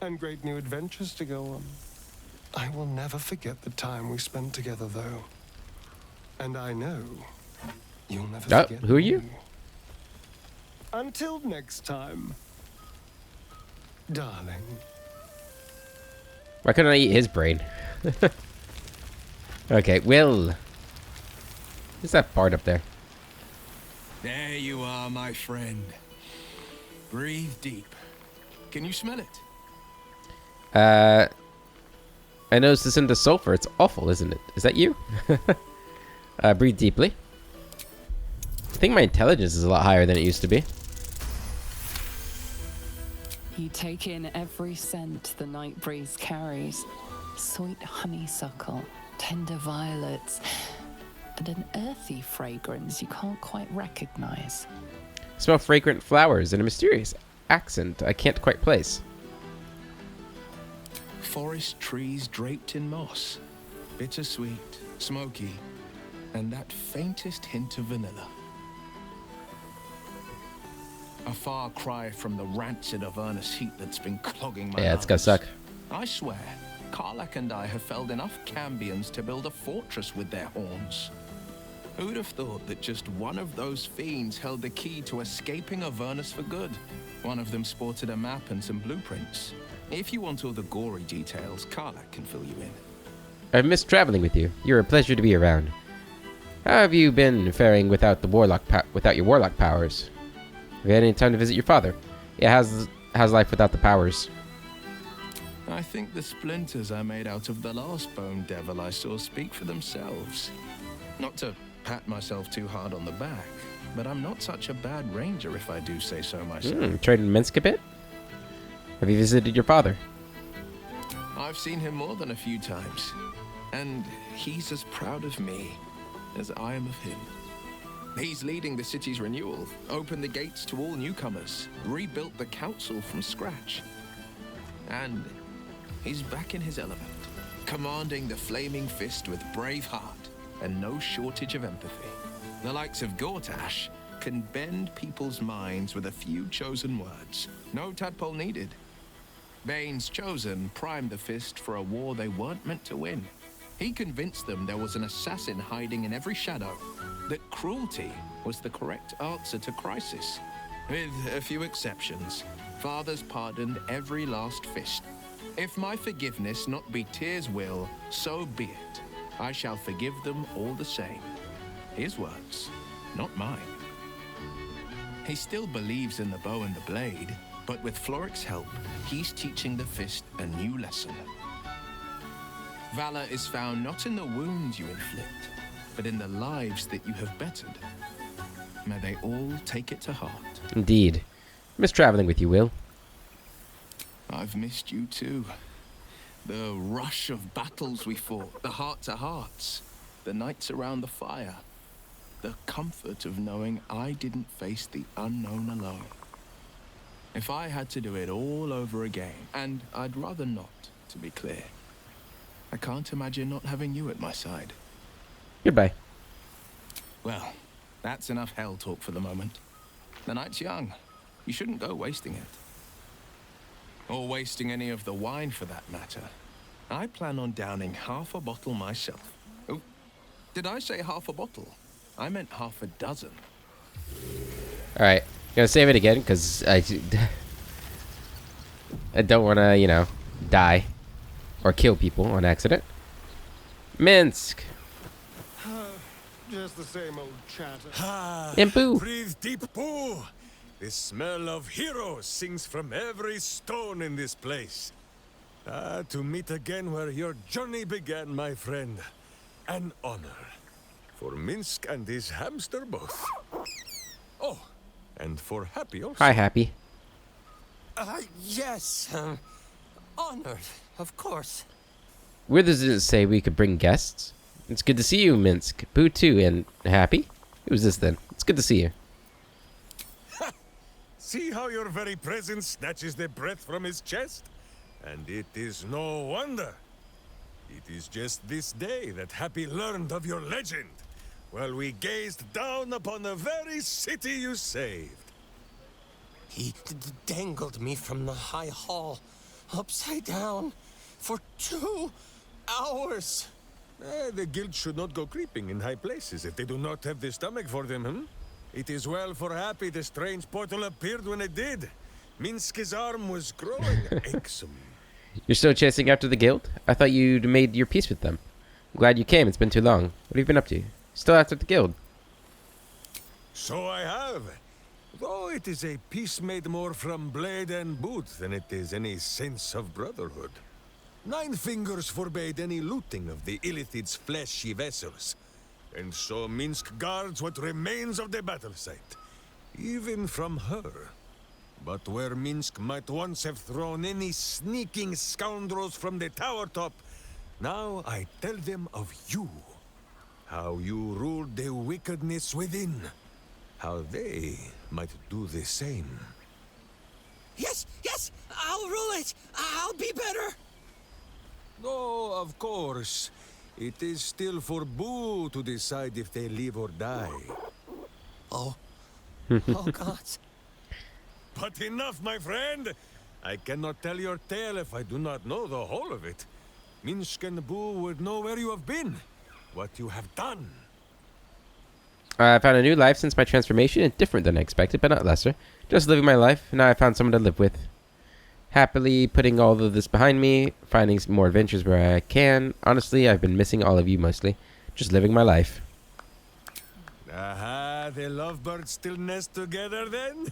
And great new adventures to go on. I will never forget the time we spent together, though. And I know you'll never forget. Who are you? me. Until next time, darling. Why couldn't I eat his brain? Okay, Will. Who's that part up there? There you are, my friend. Breathe deep. Can you smell it? I noticed this into sulfur. It's awful, isn't it? Is that you? Breathe deeply. think my intelligence is a lot higher than it used to be. You take in every scent the night breeze carries. Sweet honeysuckle, tender violets, and an earthy fragrance you can't quite recognize. Smell fragrant flowers and a mysterious accent I can't quite place. Forest trees draped in moss. Bittersweet, smoky, and that faintest hint of vanilla. A far cry from the rancid Avernus heat that's been clogging my Yeah, it's gonna lungs. suck. I swear, Karlach and I have felled enough Cambions to build a fortress with their horns. Who'd have thought that just one of those fiends held the key to escaping Avernus for good? One of them sported a map and some blueprints. If you want all the gory details, Karlach can fill you in. I've missed traveling with you. You're a pleasure to be around. How have you been faring without the without your warlock powers? Have you had any time to visit your father? Yeah, how's life without the powers? I think the splinters I made out of the last bone devil I saw speak for themselves. Not to pat myself too hard on the back, but I'm not such a bad ranger if I do say so myself. Tried in Minsk a bit? Have you visited your father? I've seen him more than a few times, and he's as proud of me as I am of him. He's leading the city's renewal, opened the gates to all newcomers, rebuilt the council from scratch. And he's back in his element, commanding the Flaming Fist with brave heart and no shortage of empathy. The likes of Gortash can bend people's minds with a few chosen words. No tadpole needed. Bane's Chosen primed the Fist for a war they weren't meant to win. He convinced them there was an assassin hiding in every shadow, that cruelty was the correct answer to crisis. With a few exceptions, fathers pardoned every last fist. If my forgiveness not be Tyr's will, so be it. I shall forgive them all the same. His words, not mine. He still believes in the bow and the blade, but with Floric's help, he's teaching the Fist a new lesson. Valor is found not in the wounds you inflict, but in the lives that you have bettered. May they all take it to heart. Indeed. Miss traveling with you, Will. I've missed you too. The rush of battles we fought, the heart-to-hearts, the nights around the fire, the comfort of knowing I didn't face the unknown alone. If I had to do it all over again, and I'd rather not, to be clear, I can't imagine not having you at my side. Goodbye. Well, that's enough hell talk for the moment. The night's young. You shouldn't go wasting it. Or wasting any of the wine for that matter. I plan on downing half a bottle myself. Oh, did I say half a bottle? I meant half a dozen. Alright. Gonna save it again, because I don't want to, you know, die. Or kill people on accident. Minsk. Just the same old chatter. And boo. Breathe deep, boo. The smell of heroes sings from every stone in this place. To meet again where your journey began, my friend. An honor. For Minsk and his hamster both. Oh, and for Happy also. Hi, Happy. Yes. Honored, of course. Where does it say we could bring guests? It's good to see you, Minsk. Boo too, and Happy? Who's this then? It's good to see you. See how your very presence snatches the breath from his chest? And it is no wonder. It is just this day that Happy learned of your legend, while we gazed down upon the very city you saved. He dangled me from the high hall, upside down, for 2 hours. The guild should not go creeping in high places if they do not have the stomach for them, hmm? It is well for Happy the strange portal appeared when it did. Minsk's arm was growing irksome. You're still chasing after the guild? I thought you'd made your peace with them. I'm glad you came. It's been too long. What have you been up to? Still after the guild? So I have. Though it is a peace made more from blade and boot than it is any sense of brotherhood. 9 Fingers forbade any looting of the Illithid's fleshy vessels. and so Minsk guards what remains of the battle site, even from her. But where Minsk might once have thrown any sneaking scoundrels from the tower top, now I tell them of you. How you ruled the wickedness within. How they might do the same. Yes, yes, I'll rule it. I'll be better. Oh, of course. It is still for Boo to decide if they live or die. Oh. Oh, God. But enough, my friend! I cannot tell your tale if I do not know the whole of it. Minsk and Boo would know where you have been, what you have done. I found a new life since my transformation. It's different than I expected, but not lesser. Just living my life, and now I found someone to live with. Happily putting all of this behind me, finding some more adventures where I can. Honestly, I've been missing all of you mostly. Just living my life. Aha, the lovebirds still nest together then?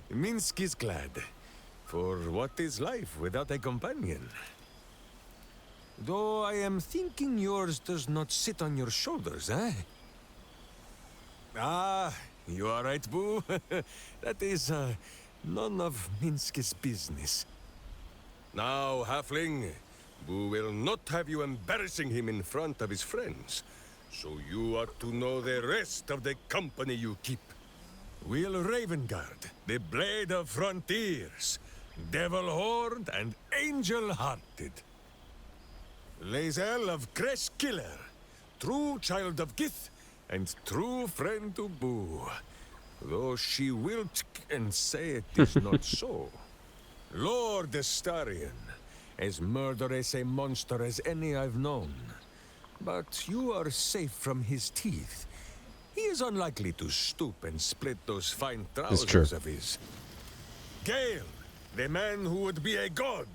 Minsk is glad. For what is life without a companion? Though I am thinking yours does not sit on your shoulders, eh? Ah, you are right, Boo. That is, none of Minsk's business. Now, Halfling, Boo will not have you embarrassing him in front of his friends. So you ought to know the rest of the company you keep. Will Ravengard, the Blade of Frontiers, Devil-Horned and Angel-Hearted. Lae'zel of Creshkiller, true child of Gith, and true friend to Boo. Though she will and say it is not so. Lord Astarion, as murderous a monster as any I've known. But you are safe from his teeth. He is unlikely to stoop and split those fine trousers of his. Gale, the man who would be a god,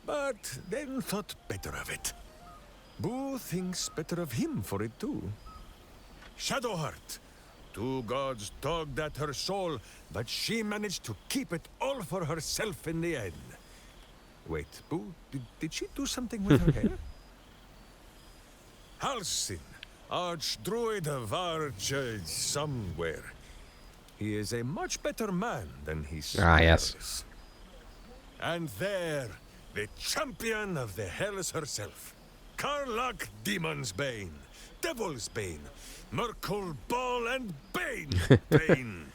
but then thought better of it. Boo thinks better of him for it too. Shadowheart, two gods tugged at her soul, but she managed to keep it all for herself in the end. Wait, Boo, did she do something with her hair? Halsin, Archdruid of Arch somewhere. He is a much better man than he smells. Ah, yes. And there, the champion of the Hells herself. Karlach Demon's Bane, Devil's Bane, Merkle Ball and Bane Bane.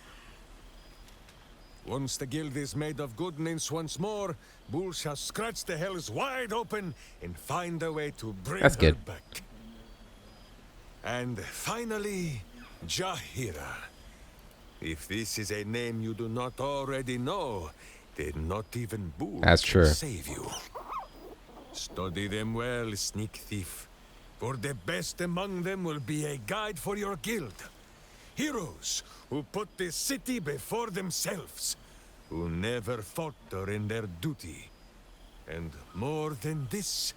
Once the guild is made of goodness once more, Bull shall scratch the Hells wide open and find a way to bring her back. And finally, Jahira. If this is a name you do not already know, then not even Bull That's can true. save you. Study them well, sneak thief. For the best among them will be a guide for your guild. Heroes who put the city before themselves. Who never falter in their duty. And more than this,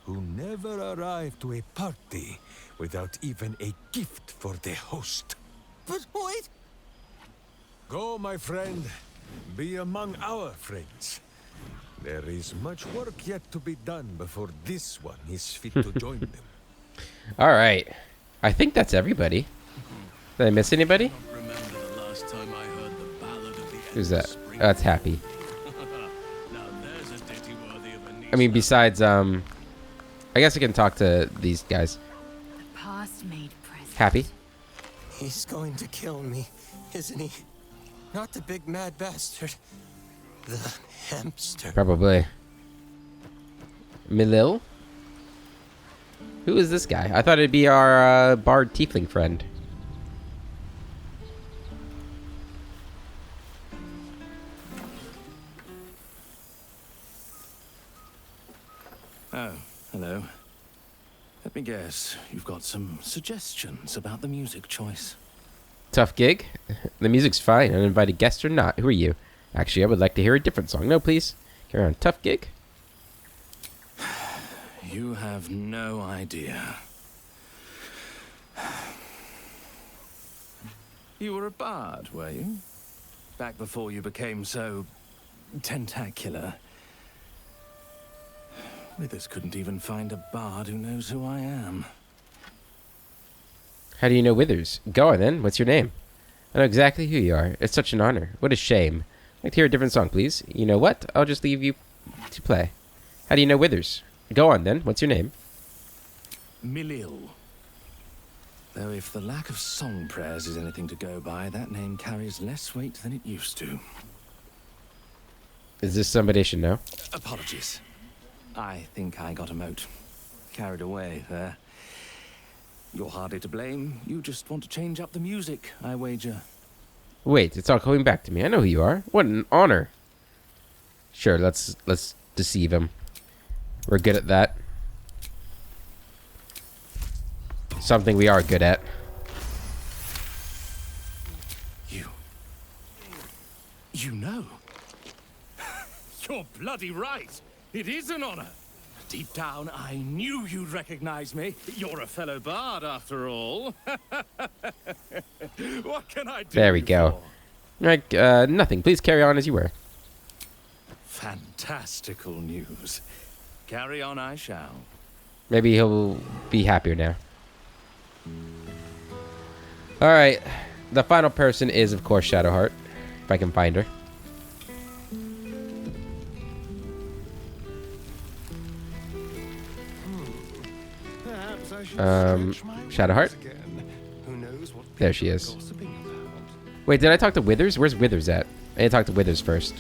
who never arrive to a party without even a gift for the host. But wait! Go, my friend. Be among our friends. There is much work yet to be done before this one is fit to join them. All right. I think that's everybody. Did I miss anybody? Who's that? Oh, that's Happy. I mean, besides, I guess I can talk to these guys. The past made present. Happy? He's going to kill me, isn't he? Not the big mad bastard. The hamster. Probably. Milil? Who is this guy? I thought it'd be our bard tiefling friend. Oh, hello. Let me guess, you've got some suggestions about the music choice. Tough gig? The music's fine, uninvited guest or not. Who are you? Actually, I would like to hear a different song. No, please. Carry on. Tough gig? You have no idea. You were a bard, were you? Back before you became so tentacular. Withers couldn't even find a bard who knows who I am. How do you know Withers? Go on then. What's your name? I know exactly who you are. It's such an honor. What a shame. I'd like to hear a different song, please. You know what? I'll just leave you to play. How do you know Withers? Go on then. What's your name? Milil. Though if the lack of song prayers is anything to go by, that name carries less weight than it used to. Is this somebody I should know? Apologies. I think I got a mote. Carried away there. You're hardly to blame. You just want to change up the music, I wager. Wait, it's all coming back to me. I know who you are. What an honor. Sure, let's deceive him. We're good at that. Something we are good at. You know. You're bloody right. It is an honor. Deep down, I knew you'd recognize me. You're a fellow bard, after all. What can I do? There we go. Like, nothing. Please carry on as you were. Fantastical news. Carry on I shall. Maybe he'll be happier now. Alright. The final person is, of course, Shadowheart. If I can find her. Shadowheart? There she is. Wait, did I talk to Withers? Where's Withers at? I need to talk to Withers first.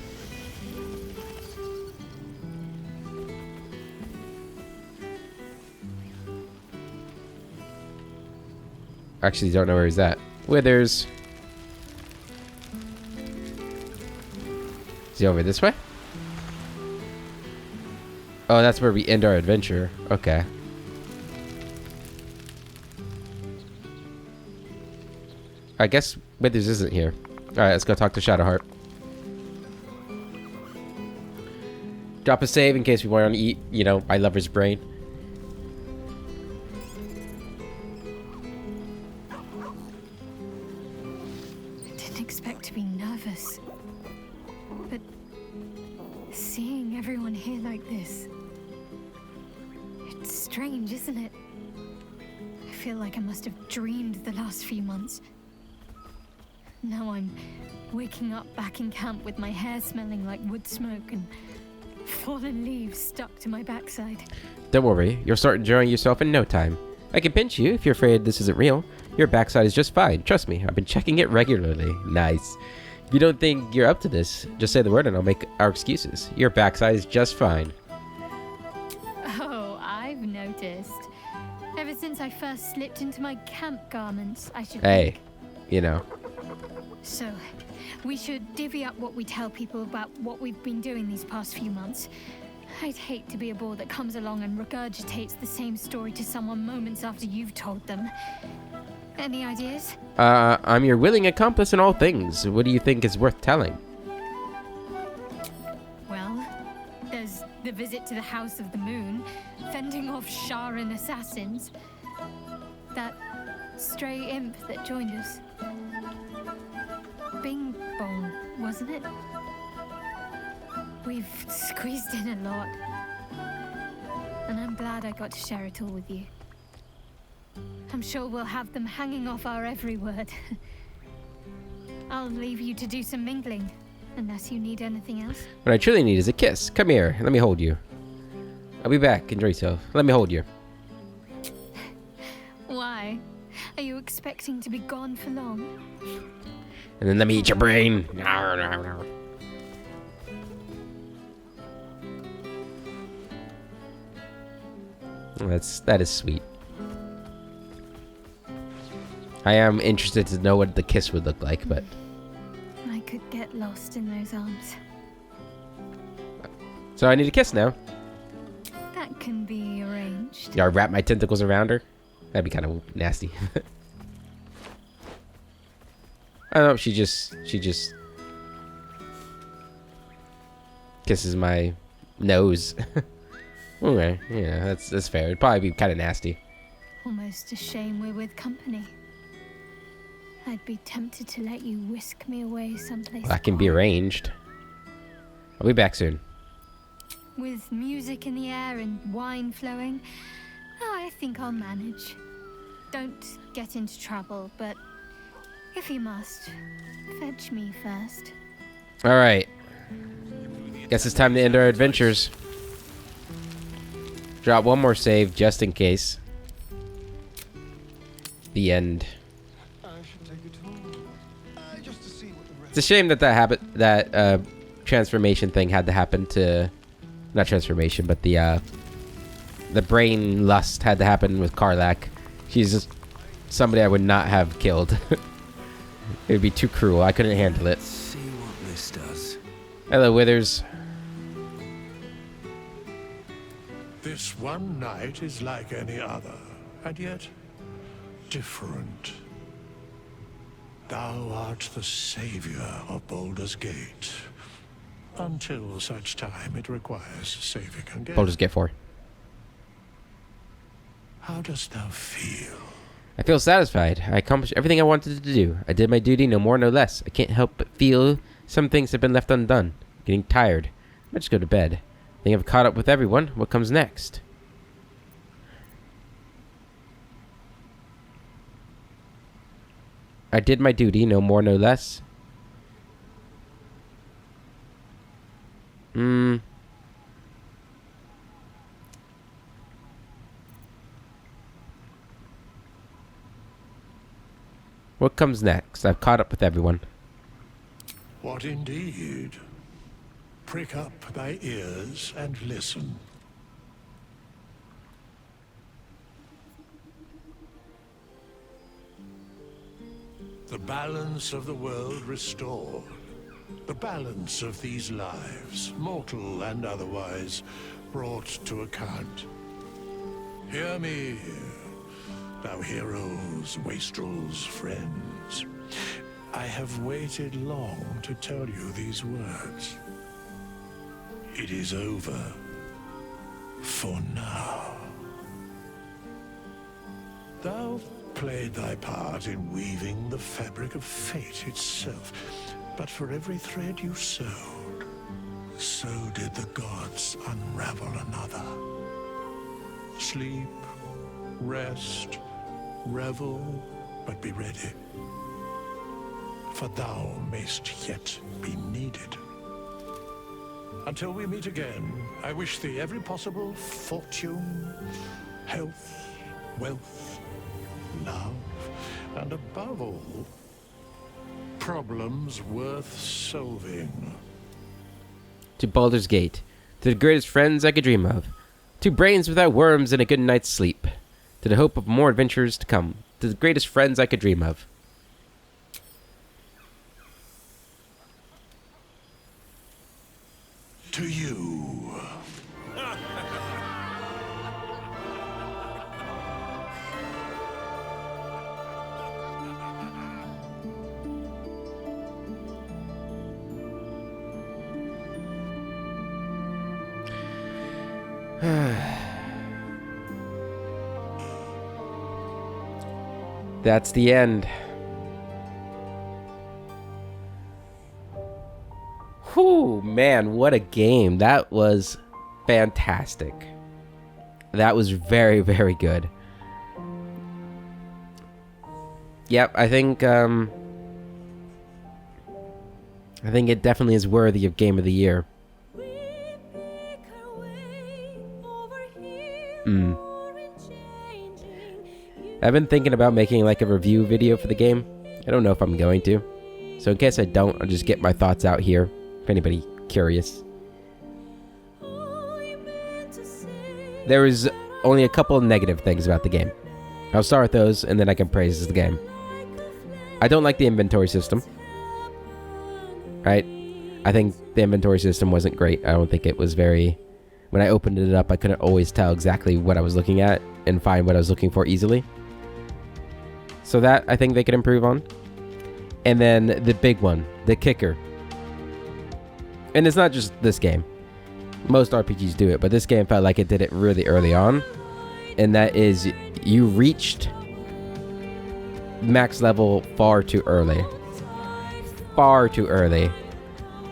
Actually, don't know where he's at. Withers. Is he over this way? Oh, that's where we end our adventure. Okay. I guess Withers isn't here. Alright, let's go talk to Shadowheart. Drop a save in case we want to eat, you know, my lover's brain. I didn't expect to be nervous. But seeing everyone here like this, it's strange, isn't it? I feel like I must have dreamed the last few months. Now I'm waking up back in camp with my hair smelling like wood smoke and fallen leaves stuck to my backside. Don't worry, you'll start enjoying yourself in no time. I can pinch you if you're afraid this isn't real. Your backside is just fine. Trust me, I've been checking it regularly. Nice. If you don't think you're up to this, just say the word and I'll make our excuses. Your backside is just fine. Oh, I've noticed. Ever since I first slipped into my camp garments, I should Hey, think. you know. So, we should divvy up what we tell people about what we've been doing these past few months. I'd hate to be a bore that comes along and regurgitates the same story to someone moments after you've told them. Any ideas? I'm your willing accomplice in all things. What do you think is worth telling? Well, there's the visit to the House of the Moon, fending off Sharan assassins, that stray imp that joined us. Bing Bong, wasn't it? We've squeezed in a lot. And I'm glad I got to share it all with you. I'm sure we'll have them hanging off our every word. I'll leave you to do some mingling, unless you need anything else. What I truly need is a kiss. Come here, let me hold you. I'll be back. Enjoy yourself. Let me hold you. Why? Are you expecting to be gone for long? And then let me eat your brain. That is sweet. I am interested to know what the kiss would look like, but I could get lost in those arms. so I need a kiss now. That can be arranged. Yeah, I wrap my tentacles around her. That'd be kind of nasty. I don't know. She just kisses my nose. Okay, yeah, that's fair. It'd probably be kind of nasty. Almost a shame we're with company. I'd be tempted to let you whisk me away someplace. That can be arranged. I'll be back soon. With music in the air and wine flowing, oh, I think I'll manage. don't get into trouble, but if you must, fetch me first. Alright. Guess it's time to end our adventures. Drop one more save just in case. The end. It's a shame that transformation thing had to happen to... Not transformation, but the brain lust had to happen with Karlach. She's just somebody I would not have killed. It would be too cruel. I couldn't handle it. Let's see what this does. Hello, Withers. This one night is like any other, and yet different. Thou art the savior of Baldur's Gate. Until such time it requires saving again. Baldur's Gate 4. How dost thou feel? I feel satisfied. I accomplished everything I wanted to do. I did my duty, no more, no less. I can't help but feel some things have been left undone. I'm getting tired. I might just go to bed. I think I've caught up with everyone. What comes next? I did my duty, no more, no less. What comes next? I've caught up with everyone. What indeed? Prick up thy ears and listen. The balance of the world restored. The balance of these lives, mortal and otherwise, brought to account. Hear me, thou heroes, wastrels, friends. I have waited long to tell you these words. It is over. For now. Thou played thy part in weaving the fabric of fate itself, but for every thread you sewed, so did the gods unravel another. Sleep, rest, revel, but be ready. For thou mayst yet be needed. Until we meet again, I wish thee every possible fortune, health, wealth, love, and above all, problems worth solving. To Baldur's Gate. To the greatest friends I could dream of. To brains without worms and a good night's sleep. To the hope of more adventures to come. To the greatest friends I could dream of. To you. That's the end. Whew, man, what a game. That was fantastic. That was very, very good. Yep, I think it definitely is worthy of Game of the Year. I've been thinking about making like a review video for the game. I don't know if I'm going to. So in case I don't, I'll just get my thoughts out here. If anybody curious. There was only a couple of negative things about the game. I'll start with those and then I can praise the game. I don't like the inventory system. Right? I think the inventory system wasn't great. I don't think it was very... When I opened it up, I couldn't always tell exactly what I was looking at and find what I was looking for easily. So that, I think they could improve on. And then the big one, the kicker. And it's not just this game. Most RPGs do it, but this game felt like it did it really early on. And that is, you reached max level far too early. Far too early.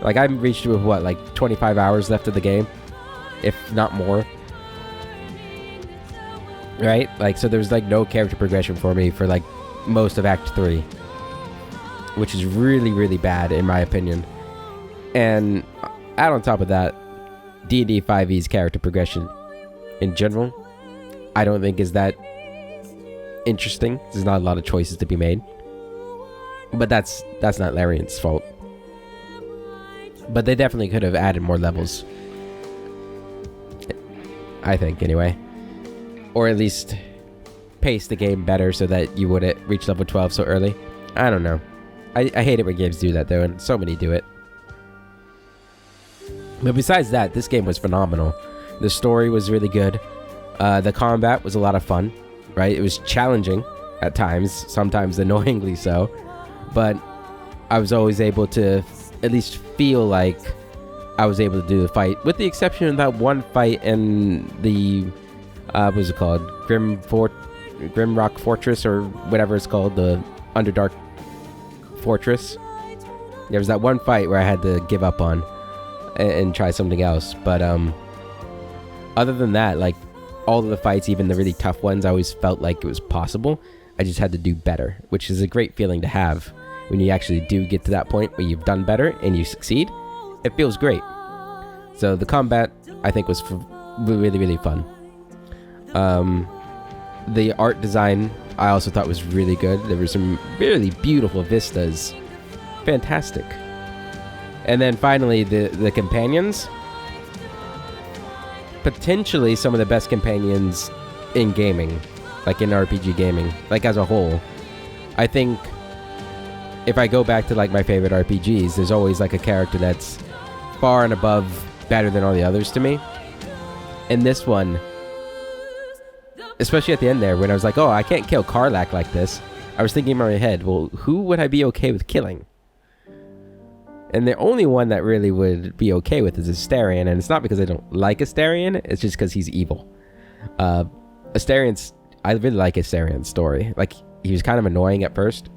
Like, I reached with what, like 25 hours left of the game? If not more. right? Like, so there's like no character progression for me for like most of Act 3, which is really, really bad in my opinion. And add on top of that, D&D 5e's character progression in general, I don't think is that interesting. There's not a lot of choices to be made. But that's not Larian's fault. But they definitely could have added more levels. I think, anyway. Or at least pace the game better so that you wouldn't reach level 12 so early. I don't know. I hate it when games do that, though, and so many do it. But besides that, this game was phenomenal. The story was really good. The combat was a lot of fun, right? It was challenging at times, sometimes annoyingly so. But I was always able to at least feel like I was able to do the fight, with the exception of that one fight in the what was it called, Grimrock Fortress, or whatever it's called, the Underdark Fortress. There was that one fight where I had to give up on and try something else. But other than that, like, all of the fights, even the really tough ones, I always felt like it was possible. I just had to do better, which is a great feeling to have when you actually do get to that point where you've done better and you succeed. It feels great. So the combat, I think, was really, really fun. The art design, I also thought was really good. There were some really beautiful vistas. Fantastic. And then finally, the companions. Potentially some of the best companions in gaming, like in RPG gaming, like as a whole. I think if I go back to like my favorite RPGs, there's always like a character that's far and above better than all the others to me. And this one, especially at the end there, when I was like, oh, I can't kill Karlach like this, I was thinking in my head, well, who would I be okay with killing? And the only one that really would be okay with is Astarion, and it's not because I don't like Astarion, it's just because he's evil. I really like Astarion's story. Like, he was kind of annoying at first,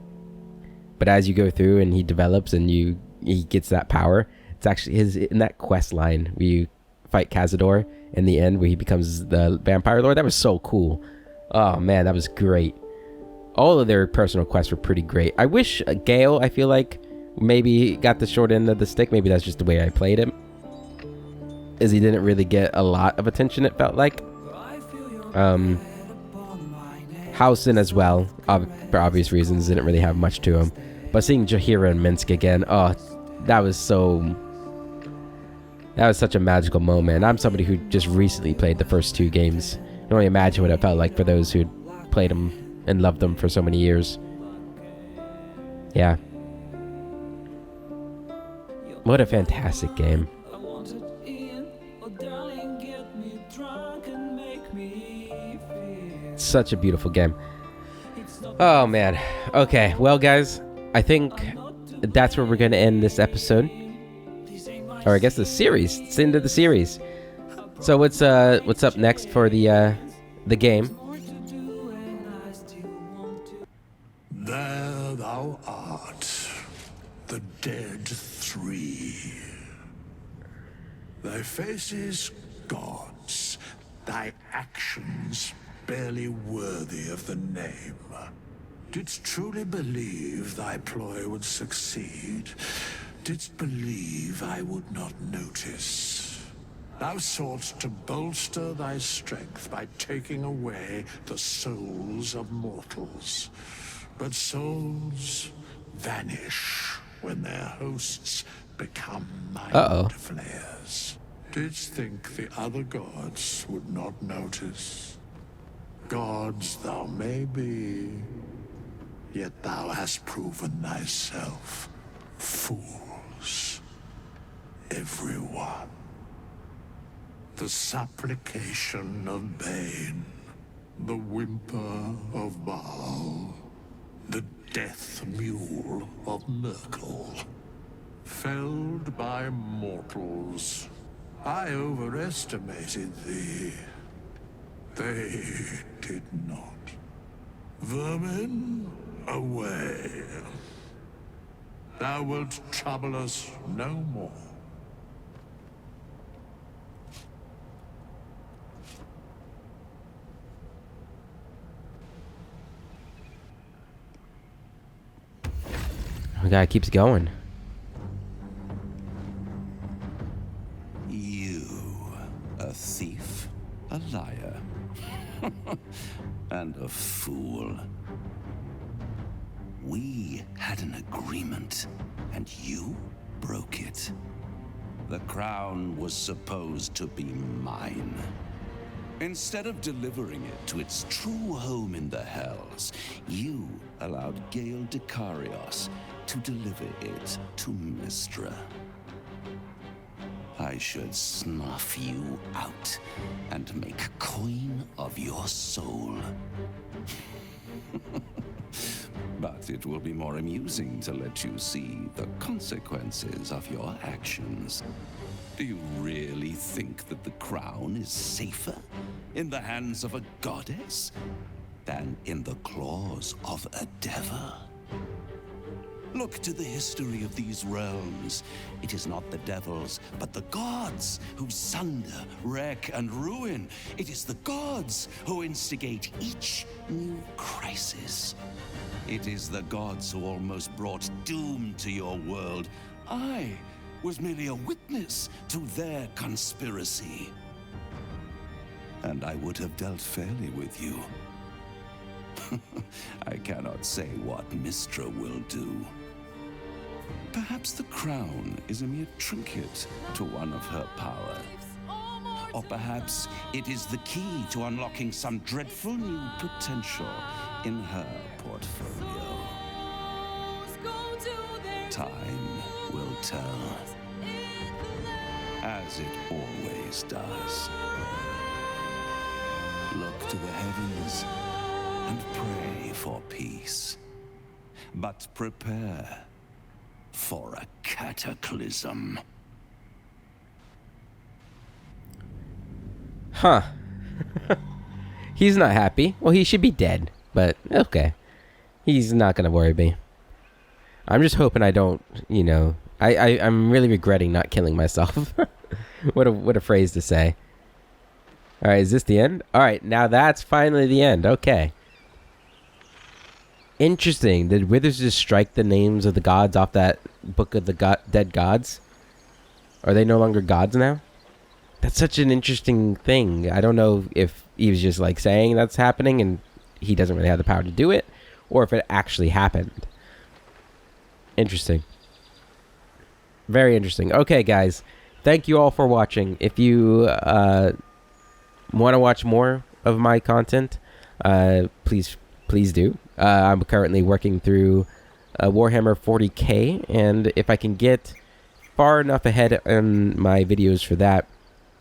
but as you go through and he develops and he gets that power, it's actually in that quest line where you fight Cazador in the end, where he becomes the Vampire Lord. That was so cool. Oh man, that was great. All of their personal quests were pretty great. I wish Gale, I feel like, maybe got the short end of the stick. Maybe that's just the way I played him, is he didn't really get a lot of attention, it felt like. Housen as well, for obvious reasons, didn't really have much to him. But seeing Jaheira and Minsk again, oh, that was such a magical moment. And I'm somebody who just recently played the first 2 games. I can only imagine what it felt like for those who played them and loved them for so many years. Yeah. What a fantastic game. Such a beautiful game. Oh man. Okay, well guys, I think that's where we're going to end this episode. Or I guess the series. It's the end of the series. So what's up next for the game? There thou art, the dead 3. Thy faces gods, thy actions barely worthy of the name. Didst truly believe thy ploy would succeed? Didst believe I would not notice? Thou soughtst to bolster thy strength by taking away the souls of mortals. But souls vanish when their hosts become mind flayers. Didst think the other gods would not notice? Gods thou may be, yet thou hast proven thyself fools. Everyone. The supplication of Bane, the whimper of Baal, the death mule of Merkel. Felled by mortals, I overestimated thee. They did not. Vermin, away. Thou wilt trouble us no more. The guy keeps going. You, a thief, a liar, and a fool. We had an agreement, and you broke it. The crown was supposed to be mine. Instead of delivering it to its true home in the Hells, you allowed Gale Dekarios to deliver it to Mystra. I should snuff you out and make coin of your soul. But it will be more amusing to let you see the consequences of your actions. Do you really think that the crown is safer in the hands of a goddess than in the claws of a devil? Look to the history of these realms. It is not the devils, but the gods who sunder, wreck, and ruin. It is the gods who instigate each new crisis. It is the gods who almost brought doom to your world. I was merely a witness to their conspiracy. And I would have dealt fairly with you. I cannot say what Mystra will do. Perhaps the crown is a mere trinket to one of her power. Or perhaps it is the key to unlocking some dreadful new potential in her portfolio. Time will tell, as it always does. Look to the heavens and pray for peace. But prepare for a cataclysm. Huh. He's not happy. Well, he should be dead, but okay. He's not gonna worry me. I'm just hoping I don't, you know, I'm really regretting not killing myself. What a phrase to say. All right, is this the end? All right, now that's finally the end. Okay. Interesting. Did Withers just strike the names of the gods off that book of the dead gods? Are they no longer gods now? That's such an interesting thing. I don't know if he was just like saying that's happening and he doesn't really have the power to do it, or if it actually happened. Interesting. Very interesting. Okay, guys. Thank you all for watching. If you want to watch more of my content, please do. I'm currently working through Warhammer 40k, and if I can get far enough ahead in my videos for that,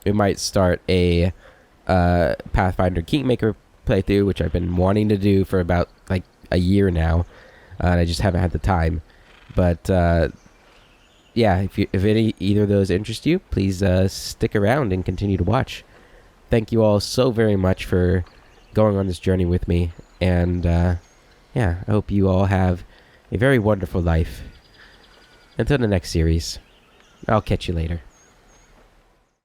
we might start a Pathfinder Kingmaker playthrough, which I've been wanting to do for about like a year now, and I just haven't had the time. But yeah, if either of those interest you, please stick around and continue to watch. Thank you all so very much for going on this journey with me, and yeah, I hope you all have a very wonderful life. Until the next series, I'll catch you later.